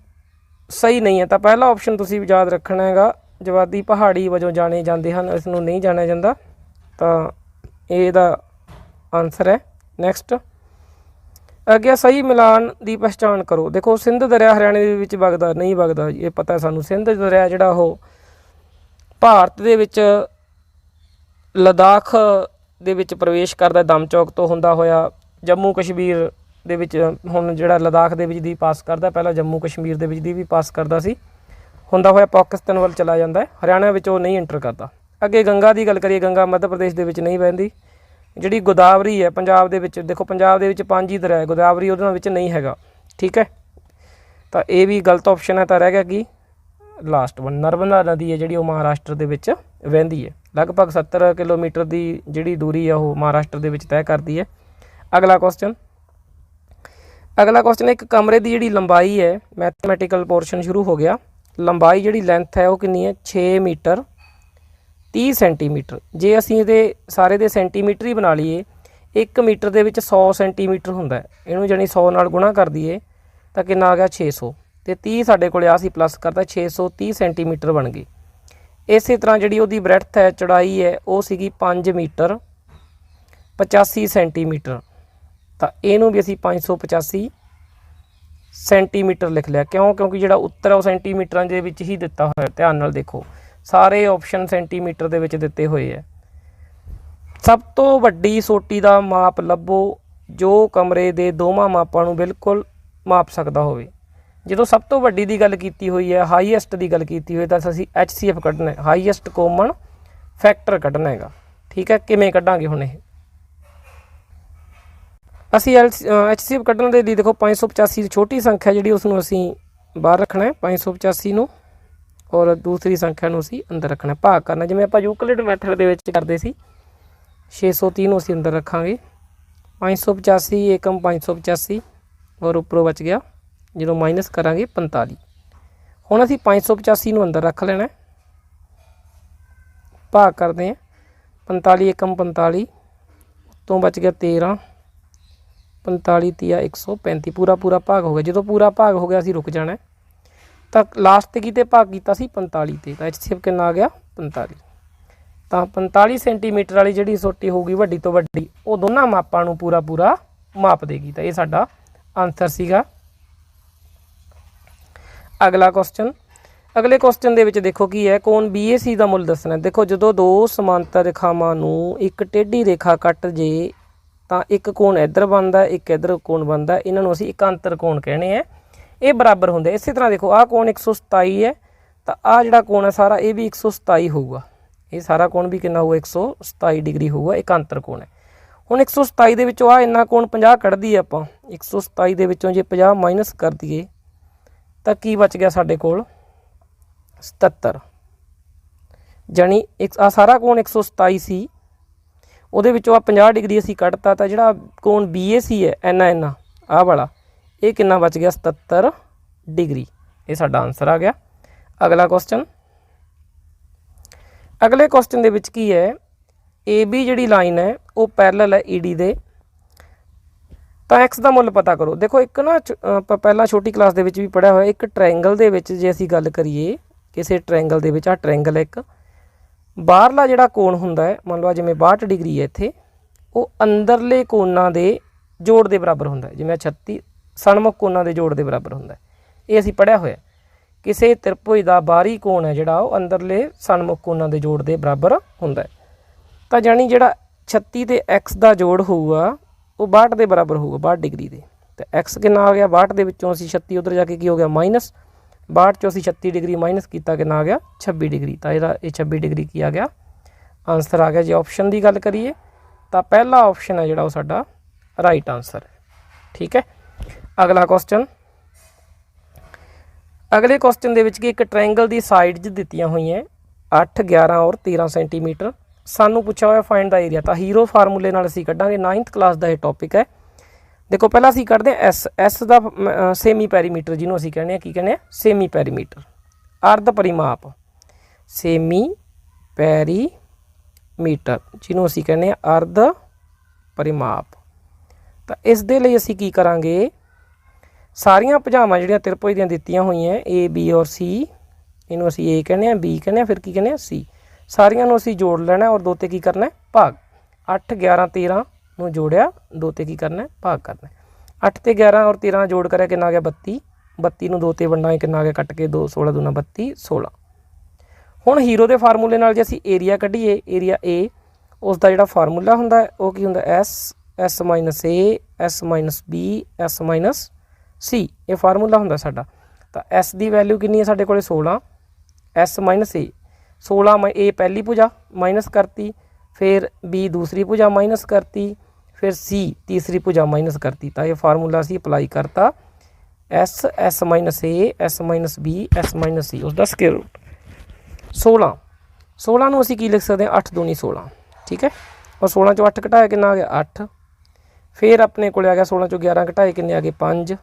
सही नहीं है? तो पहला ऑप्शन तुसीं याद रखना हैगा जवादी पहाड़ी वजों जाने जाते हैं, इसनूं नहीं जानिया जाता। तो ਇਹਦਾ आंसर है। नैक्सट अगे सही मिलान की पहचान करो। देखो सिंध दरिया हरियाणे दे विच वगदा नहीं वगदा, ये पता है सानू। सिंध दरिया जिहड़ा वो भारत दे विच लद्दाख दे विच प्रवेश करदा, दम चौक तो हुंदा होया जम्मू कश्मीर दे विच हुण जिहड़ा लद्दाख दे विच दी पास करदा, पहला जम्मू कश्मीर दे विच दी भी पास करदा सी, हुंदा होया पाकिस्तान वल चला जांदा है, हरियाणा विच वो नहीं एंटर करता। अगे गंगा की गल करिए, गंगा मध्य प्रदेश दे विच नहीं बहती। जिहड़ी गोदावरी है पंजाब दे विच, देखो पंजाब दे विच 5 ही दरिया है, गोदावरी उहदे विच नहीं हैगा। ठीक है, तो ये भी गलत ऑप्शन है। तो रह गया कि लास्ट वन नर्मदा नदी है जिहड़ी वो महाराष्ट्र दे विच वहंदी है, लगभग 70 किलोमीटर की जिहड़ी दूरी है वो महाराष्ट्र दे विच तय करती है। अगला क्वेश्चन एक कमरे की जिहड़ी लंबाई है, मैथमैटिकल पोर्शन शुरू हो गया। लंबाई जिहड़ी लेंथ है वो कितनी है? 6 मीटर 30 सेंटीमीटर। जे असीं इहदे सारे दे सेंटीमीटर ही बना लीए, 1 मीटर दे विच 100 सेंटीमीटर हुंदा है, इहनूं जानी 100 नाल गुणा कर दईए तो कितना आ गया 600, तो 30 साडे कोले आ सी प्लस करता 630 सेंटीमीटर बन गई। इस तरह जिहड़ी उहदी ब्रैथ है, चौड़ाई है, वो सीगी 5 मीटर 85 सेंटीमीटर। तो इहनूं भी असीं 585 सेंटीमीटर लिख लिया। क्यों? क्योंकि जिहड़ा उत्तर है वो सेंटीमीटर दे विच ही दिता होया। ध्यान नाल देखो, सारे ऑप्शन सेंटीमीटर दे विच दिते हुए है। सब तो वड्डी सोटी का माप लभो जो कमरे दे दोवां मापां नूं बिल्कुल माप सकदा होवे। जो सब तो वड्डी की गल की हुई है, हाईएस्ट की गल की हुई, तो असीं HCF कढ़ना है, हाईएस्ट कॉमन फैक्टर कढ़ना है। ठीक है, किवें कढ़ांगे हुण? ये असी HCF कढ़ने के लिए देखो 585 छोटी संख्या जी उसनों असी बाहर रखना है 585 नूं, और दूसरी संख्या नूं असी अंदर रखना, भाग करना जिवें आपां यूक्लिड मैथड दे विच करदे सी। 630 नूं असी अंदर रखांगे, 585 एकम 585 और उपरों बच गया जो माइनस करांगे 45। हुण असी 585 नूं अंदर रख लेना, भाग करते हैं 45 एकम 45, तो बच गया 13, 45 तिया 135, पूरा पूरा भाग हो गया। जो पूरा भाग हो गया असी रुक जाना है। तो लास्ट ते किते भाग किया 45 ते, तो HCF कितना आ गया 45। तो 45 सेंटीमीटर वाली जी सोटी होगी वड्डी तो वड्डी, वो दोनों मापां नूं पूरा पूरा माप देगी। तो ये साडा आंसर सीगा। अगला क्वेश्चन, अगले क्वेश्चन दे विच देखो की है, कोण BAC का मुल दसना। देखो जो दो समांतर रेखावां नूं एक टेढ़ी रेखा कट जे ਤਾਂ ਇੱਕ ਕੋਣ ਇੱਧਰ ਬਣਦਾ, ਇੱਕ ਇੱਧਰ ਕੋਣ ਬਣਦਾ, ਇਹਨਾਂ ਨੂੰ ਅਸੀਂ ਇਕਾਂਤਰ ਕੋਣ ਕਹਿੰਦੇ ਆ। ਇਹ ਬਰਾਬਰ ਹੁੰਦੇ। ਇਸੇ ਤਰ੍ਹਾਂ ਦੇਖੋ ਆਹ ਕੋਣ 127 ਹੈ, ਤਾਂ ਆਹ ਜਿਹੜਾ ਕੋਣ ਹੈ ਸਾਰਾ ਇਹ ਵੀ 127 ਹੋਊਗਾ। ਇਹ ਸਾਰਾ ਕੋਣ ਵੀ ਕਿੰਨਾ ਹੋਊਗਾ 127 ਡਿਗਰੀ ਹੋਊਗਾ, ਇਕਾਂਤਰ ਕੋਣ ਹੈ। ਹੁਣ 127 ਦੇ ਵਿੱਚੋਂ ਆਹ ਇੰਨਾ ਕੋਣ 50 ਕੱਢ ਦਈਏ ਆਪਾਂ। 127 ਦੇ ਵਿੱਚੋਂ ਜੇ 50 ਮਾਈਨਸ ਕਰ ਦਈਏ ਤਾਂ ਕੀ ਬਚ ਗਿਆ ਸਾਡੇ ਕੋਲ 77। ਜਾਣੀ ਆ ਸਾਰਾ ਕੋਣ 127 ਸੀ, ਉਹਦੇ ਵਿੱਚੋਂ ਆ 50 ਡਿਗਰੀ ਅਸੀਂ ਕੱਢਤਾ, ਤਾਂ ਜਿਹੜਾ ਕੋਣ BAC ਹੈ ਇੰਨਾ ਆਹ ਵਾਲਾ ਇਹ ਕਿੰਨਾ ਬਚ ਗਿਆ 77 ਡਿਗਰੀ। ਇਹ ਸਾਡਾ ਆਨਸਰ ਆ ਗਿਆ। ਅਗਲਾ ਕੁਐਸਚਨ, ਅਗਲੇ ਕੁਐਸਚਨ ਦੇ ਵਿੱਚ ਕੀ ਹੈ, AB ਜਿਹੜੀ ਲਾਈਨ ਹੈ ਉਹ ਪੈਰਲਲ ਹੈ ED ਦੇ, ਤਾਂ x ਦਾ ਮੁੱਲ ਪਤਾ ਕਰੋ। ਦੇਖੋ ਇੱਕ ਨਾ ਆਪਾਂ ਪਹਿਲਾਂ ਛੋਟੀ ਕਲਾਸ ਦੇ ਵਿੱਚ ਵੀ ਪੜ੍ਹਿਆ ਹੋਇਆ, ਇੱਕ ਟ੍ਰਾਇੰਗਲ ਦੇ ਵਿੱਚ ਜੇ ਅਸੀਂ ਗੱਲ ਕਰੀਏ, ਕਿਸੇ ਟ੍ਰਾਇੰਗਲ ਦੇ ਵਿੱਚ, ਆਹ ਟ੍ਰਾਇੰਗਲ ਹੈ ਇੱਕ, ਬਾਹਰਲਾ ਜਿਹੜਾ ਕੋਣ ਹੁੰਦਾ ਹੈ ਮੰਨ ਲਓ ਜਿਵੇਂ 62 ਡਿਗਰੀ ਹੈ ਇੱਥੇ, ਉਹ ਅੰਦਰਲੇ ਕੋਣਾਂ ਦੇ ਜੋੜ ਦੇ ਬਰਾਬਰ ਹੁੰਦਾ ਹੈ। ਜਿਵੇਂ 36 ਸਨਮੁਖ ਕੋਣਾਂ ਦੇ ਜੋੜ ਦੇ ਬਰਾਬਰ ਹੁੰਦਾ ਹੈ, ਇਹ ਅਸੀਂ ਪੜ੍ਹਿਆ ਹੋਇਆ। ਕਿਸੇ ਤ੍ਰਿਭੁਜ ਦਾ ਬਾਹਰੀ ਕੋਣ ਹੈ ਜਿਹੜਾ ਉਹ ਅੰਦਰਲੇ ਸਨਮੁਖ ਕੋਣਾਂ ਦੇ ਜੋੜ ਦੇ ਬਰਾਬਰ ਹੁੰਦਾ ਹੈ। ਤਾਂ ਜਾਣੀ ਜਿਹੜਾ 36 ਤੇ x ਦਾ ਜੋੜ ਹੋਊਗਾ ਉਹ 62 ਦੇ ਬਰਾਬਰ ਹੋਊਗਾ, 62 ਡਿਗਰੀ ਦੇ। ਤੇ x ਕਿੰਨਾ ਆ ਗਿਆ 62 ਦੇ ਵਿੱਚੋਂ ਅਸੀਂ 36 ਉੱਧਰ ਜਾ ਕੇ ਕੀ ਹੋ ਗਿਆ ਮਾਈਨਸ, 62 ਚੋਂ ਅਸੀਂ 36 ਡਿਗਰੀ ਮਾਈਨਸ ਕੀਤਾ, ਕਿੰਨਾ ਆ ਗਿਆ 26 ਡਿਗਰੀ। ਤਾਂ ਇਹਦਾ ਇਹ 26 ਡਿਗਰੀ ਕੀ ਆ ਗਿਆ ਆਨਸਰ ਆ ਗਿਆ। ਜੇ ਆਪਸ਼ਨ ਦੀ ਗੱਲ ਕਰੀਏ ਤਾਂ ਪਹਿਲਾ ਆਪਸ਼ਨ ਹੈ ਜਿਹੜਾ ਉਹ ਸਾਡਾ ਰਾਈਟ ਆਨਸਰ ਹੈ। ਠੀਕ ਹੈ। ਅਗਲਾ ਕੁਐਸਚਨ, ਅਗਲੇ ਕੁਐਸਚਨ ਦੇ ਵਿੱਚ ਕੀ ਇੱਕ ਟ੍ਰਾਇੰਗਲ ਦੀ ਸਾਈਡਸ ਦਿੱਤੀਆਂ ਹੋਈਆਂ 8, 11 ਔਰ 13 ਸੈਂਟੀਮੀਟਰ। ਸਾਨੂੰ ਪੁੱਛਿਆ ਹੋਇਆ ਫਾਈਂਡ ਦਾ ਏਰੀਆ, ਤਾਂ ਹੀਰੋ ਫਾਰਮੂਲੇ ਨਾਲ ਅਸੀਂ ਕੱਢਾਂਗੇ। 9th ਕਲਾਸ ਦਾ ਇਹ ਟੌਪਿਕ ਹੈ। ਦੇਖੋ ਪਹਿਲਾਂ ਅਸੀਂ ਕੱਢਦੇ ਹਾਂ ਐਸ ਦਾ ਸੇਮੀ ਪੈਰੀਮੀਟਰ, ਜਿਹਨੂੰ ਅਸੀਂ ਕਹਿੰਦੇ ਹਾਂ ਕੀ ਕਹਿੰਦੇ ਹਾਂ ਸੇਮੀ ਪੈਰੀਮੀਟਰ, ਅਰਧ ਪਰਿਮਾਪ, ਸੇਮੀ ਪੈਰੀਮੀਟਰ ਜਿਹਨੂੰ ਅਸੀਂ ਕਹਿੰਦੇ ਹਾਂ ਅਰਧ ਪਰਿਮਾਪ। ਤਾਂ ਇਸ ਦੇ ਲਈ ਅਸੀਂ ਕੀ ਕਰਾਂਗੇ, ਸਾਰੀਆਂ ਭੁਜਾਵਾਂ ਜਿਹੜੀਆਂ ਤ੍ਰਿਭੁਜ ਦੀਆਂ ਦਿੱਤੀਆਂ ਹੋਈਆਂ A, B ਔਰ C, ਇਹਨੂੰ ਅਸੀਂ A ਕਹਿੰਦੇ ਹਾਂ, B ਕਹਿੰਦੇ ਹਾਂ, ਫਿਰ ਕੀ ਕਹਿੰਦੇ ਹਾਂ C, ਸਾਰੀਆਂ ਨੂੰ ਅਸੀਂ ਜੋੜ ਲੈਣਾ ਔਰ 2 ਤੇ ਕੀ ਕਰਨਾ ਭਾਗ। 8, 11, 13 ਨੂੰ ਜੋੜਿਆ, 2 ਤੇ ਕੀ ਕਰਨਾ ਭਾਗ ਕਰਨਾ। 8 ਤੇ 11 ਔਰ 13 ਜੋੜ ਕਰਿਆ ਕਿੰਨਾ ਆ ਗਿਆ 32, 32 ਨੂੰ 2 ਤੇ ਵੰਡਾਂਗੇ ਕਿੰਨਾ ਆ ਗਿਆ ਕੱਟ ਕੇ 2, 16 ਦੂਣਾ 32, 16। ਹੁਣ ਹੀਰੋ ਦੇ ਫਾਰਮੂਲੇ ਨਾਲ ਜੇ ਅਸੀਂ ਏਰੀਆ ਕੱਢੀਏ, ਏਰੀਆ A, ਉਸ ਦਾ ਜਿਹੜਾ ਫਾਰਮੂਲਾ ਹੁੰਦਾ ਉਹ ਕੀ ਹੁੰਦਾ S minus A, S minus B, S minus C, ਇਹ ਫਾਰਮੂਲਾ ਹੁੰਦਾ ਸਾਡਾ। ਤਾਂ S ਦੀ ਵੈਲਿਊ ਕਿੰਨੀ ਹੈ ਸਾਡੇ ਕੋਲ 16, S ਮਾਈਨਸ A, 16 A ਪਹਿਲੀ ਭੁਜਾ ਮਾਈਨਸ ਕਰਤੀ, ਫਿਰ B ਦੂਸਰੀ ਭੁਜਾ ਮਾਈਨਸ ਕਰਤੀ, ਫਿਰ C ਤੀਸਰੀ ਭੁਜਾ ਮਾਈਨਸ ਕਰਤੀ। ਤਾਂ ਇਹ ਫਾਰਮੂਲਾ ਅਸੀਂ ਅਪਲਾਈ ਕਰਤਾ S minus A, S minus B, S minus C, ਉਸ ਦਾ ਸਕੁਅਰ ਰੂਟ 16। 16 ਨੂੰ ਅਸੀਂ ਕੀ ਲਿਖ ਸਕਦੇ ਹਾਂ 8 ਦੂਣੀ 16। ਠੀਕ ਹੈ। ਔਰ 16 ਚੋਂ 8 ਘਟਾਇਆ ਕਿੰਨਾ ਆ ਗਿਆ 8, ਫਿਰ ਆਪਣੇ ਕੋਲ ਆ ਗਿਆ 16 ਚੋਂ 11 ਘਟਾਏ ਕਿੰਨੇ ਆ ਗਏ 5,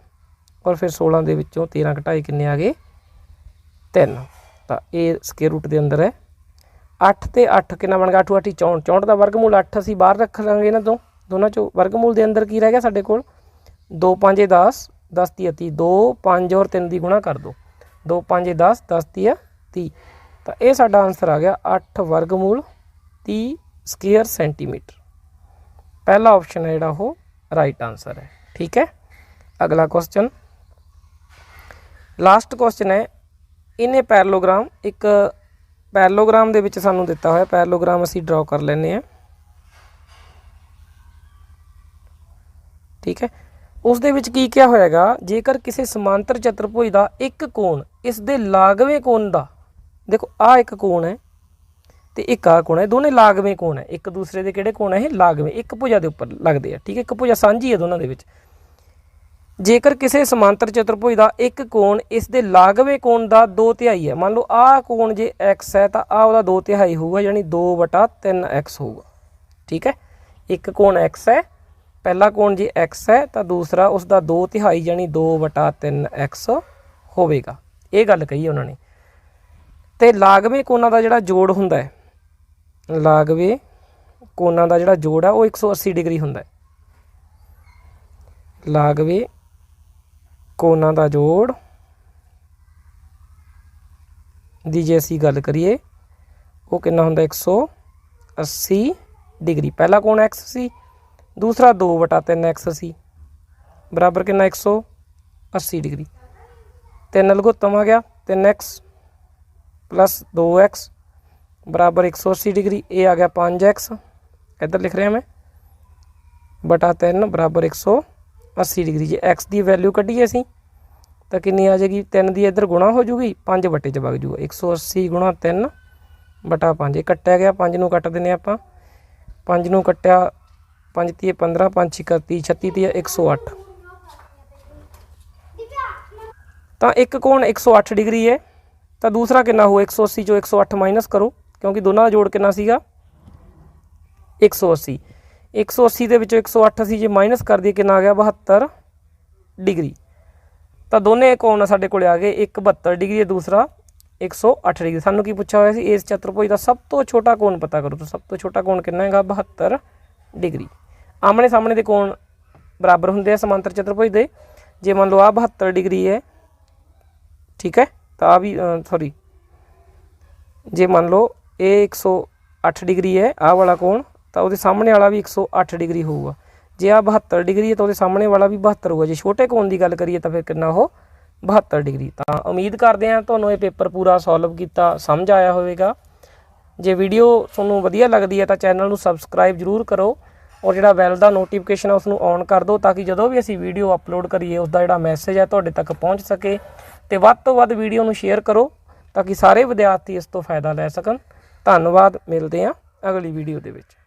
ਔਰ ਫਿਰ 16 ਦੇ ਵਿੱਚੋਂ 13 ਘਟਾਏ ਕਿੰਨੇ ਆ ਗਏ 3। ਤਾਂ ਇਹ ਸਕੁਅਰ ਰੂਟ ਦੇ ਅੰਦਰ ਹੈ। 8 ਤੇ 8 ਕਿੰਨਾ ਬਣ ਗਿਆ 8 8 64, 64 ਦਾ ਵਰਗਮੂਲ 8 ਅਸੀਂ ਬਾਹਰ ਰੱਖ ਲਾਂਗੇ ਇਹਨਾਂ ਤੋਂ, ਦੋਨਾਂ ਚੋਂ ਵਰਗਮੂਲ ਦੇ ਅੰਦਰ ਕੀ ਰਹਿ ਗਿਆ ਸਾਡੇ ਕੋਲ 2 5 10, 10 ਤੀਆ 30, 2 5 ਔਰ 3 ਦੀ ਗੁਣਾ ਕਰ ਦਿਓ, 2 5 10, 10 ਤੀਆ 30। ਤਾਂ ਇਹ ਸਾਡਾ ਆਨਸਰ ਆ ਗਿਆ 8 ਵਰਗਮੂਲ 30 ਸਕੁਅਰ ਸੈਂਟੀਮੀਟਰ। ਪਹਿਲਾ ਆਪਸ਼ਨ ਹੈ ਜਿਹੜਾ ਉਹ ਰਾਈਟ ਆਨਸਰ ਹੈ। ਠੀਕ ਹੈ। ਅਗਲਾ ਕੁਐਸਚਨ, ਲਾਸਟ ਕੁਐਸਚਨ ਹੈ, ਇਹਨੇ ਪੈਰਲੋਗ੍ਰਾਮ, ਇੱਕ ਪੈਰਲੋਗ੍ਰਾਮ ਦੇ ਵਿੱਚ ਸਾਨੂੰ ਦਿੱਤਾ ਹੋਇਆ ਪੈਰਲੋਗ੍ਰਾਮ ਅਸੀਂ ਡਰਾਅ ਕਰ ਲੈਂਦੇ ਹਾਂ। ਠੀਕ ਹੈ। ਉਸ ਦੇ ਵਿੱਚ ਕੀ ਕਿਹਾ ਹੋਏਗਾ, ਜੇਕਰ ਕਿਸੇ ਸਮਾਂਤਰ ਚਤੁਰਭੁਜ ਦਾ ਇੱਕ ਕੋਣ ਇਸ ਦੇ ਲਾਗਵੇਂ ਕੋਣ ਦਾ, ਦੇਖੋ ਆਹ ਇੱਕ ਕੋਣ ਹੈ ਤੇ ਇੱਕ ਆਹ ਕੋਣ ਹੈ, ਦੋਨੇ ਲਾਗਵੇਂ ਕੋਣ ਹੈ, ਇੱਕ ਦੂਸਰੇ ਦੇ ਕਿਹੜੇ ਕੋਣ ਹੈ ਇਹ ਲਾਗਵੇਂ, ਇੱਕ ਭੁਜਾ ਦੇ ਉੱਪਰ ਲੱਗਦੇ ਆ। ਠੀਕ ਹੈ। ਇੱਕ ਭੁਜਾ ਸਾਂਝੀ ਹੈ ਦੋਨਾਂ ਦੇ ਵਿੱਚ। ਜੇਕਰ ਕਿਸੇ ਸਮਾਂਤਰ ਚਤੁਰਭੁਜ ਦਾ ਇੱਕ ਕੋਣ ਇਸ ਦੇ ਲਾਗਵੇਂ ਕੋਣ ਦਾ 2/3 ਹੈ, ਮੰਨ ਲਓ ਆਹ ਕੋਣ ਜੇ x ਹੈ ਤਾਂ ਆਹ ਉਹਦਾ 2/3 ਹੋਊਗਾ, ਯਾਨੀ 2/3x ਹੋਊਗਾ। ਠੀਕ ਹੈ। ਇੱਕ ਕੋਣ x ਹੈ, ਪਹਿਲਾ ਕੋਣ ਜੇ x ਹੈ ਤਾਂ ਦੂਸਰਾ ਉਸ ਦਾ 2/3 ਯਾਨੀ 2/3x ਹੋਵੇਗਾ। ਇਹ ਗੱਲ ਕਹੀ ਉਹਨਾਂ ਨੇ। ਤੇ ਲਾਗਵੇਂ ਕੋਣਾਂ ਦਾ ਜਿਹੜਾ ਜੋੜ ਹੁੰਦਾ ਹੈ, ਲਾਗਵੇਂ ਕੋਣਾਂ ਦਾ ਜਿਹੜਾ ਜੋੜ ਹੈ ਉਹ 180 ਡਿਗਰੀ ਹੁੰਦਾ ਹੈ। ਲਾਗਵੇਂ ਕੋਣਾਂ ਦਾ ਜੋੜ ਦੀ ਜੇ ਅਸੀਂ ਗੱਲ ਕਰੀਏ ਉਹ ਕਿੰਨਾ ਹੁੰਦਾ 180 ਡਿਗਰੀ। ਪਹਿਲਾ ਕੋਣ x ਸੀ, ਦੂਸਰਾ 2/3x ਸੀ, ਬਰਾਬਰ ਕਿੰਨਾ 180 ਡਿਗਰੀ। 3 ਲਘੁੱਤਮ ਆ ਗਿਆ 3x ਪਲੱਸ 2x ਬਰਾਬਰ 180 ਡਿਗਰੀ। ਇਹ ਆ ਗਿਆ 5x, ਇੱਧਰ ਲਿਖ ਰਿਹਾ ਮੈਂ बटा 3 बराबर 180 डिग्री। जे एक्स की वैल्यू कढ़ीए असीं तो कितनी आ जाएगी, 3 की इधर गुणा हो जूगी, 5 बटे च वग जूगा, 180 गुणा 3 बटा 5। ये कट्टिया गया, 5 नूं कट देने आपां, 5 नूं कट्टिया, 5 तीए 15, 5 छिका 30, 36 तीए 108। तो एक कोण 108 डिग्री है, तो दूसरा कितना हो, 180 चो 108 माइनस करो, क्योंकि दोनों का जोड़ कितना सीगा 180। 180 के विचों 108 असीं जे माइनस कर दिए कितना आ गया 72 डिग्री। तो दोने कोण साडे कोले आ गए, एक 72 डिग्री है, दूसरा 108 डिग्री। सानू की पूछा हुआ सी, इस चतुर्भुज का सब तो छोटा कोण पता करो। तो सब तो छोटा कोण कितना है 72 डिग्री। आमने सामने के कोण बराबर होंगे समांतर चतुर्भुज के। जे मान लो आ 72 डिग्री है, ठीक है, तो आ भी सॉरी, जे मान लो ये 108 डिग्री है आ वाला कोण, तो वो सामने वाला भी 108 डिग्री होगा। जे आ 72 डिग्री है तो वो सामने वाला भी 72 होगा। जे छोटे कोण की गल करिए तो फिर कितना हो 72 डिग्री। तो उम्मीद करते हैं तुहानूं ये पेपर पूरा सॉल्व किया समझ आया होगा। जे वीडियो तुहानूं वधिया लगती है तो चैनल नूं सबसक्राइब जरूर करो और जिहड़ा बैल का नोटिफिकेशन है उसनूं ऑन कर दो, ताकि जो भी असीं वीडियो अपलोड करिए उसका जिहड़ा मैसेज है तुहाडे तक पहुँच सके। तो वध तो वध वीडियो नूं शेयर करो ताकि सारे विद्यार्थी इस तो फायदा लै सकन। धन्नवाद, मिलते हैं अगली वीडियो दे विच।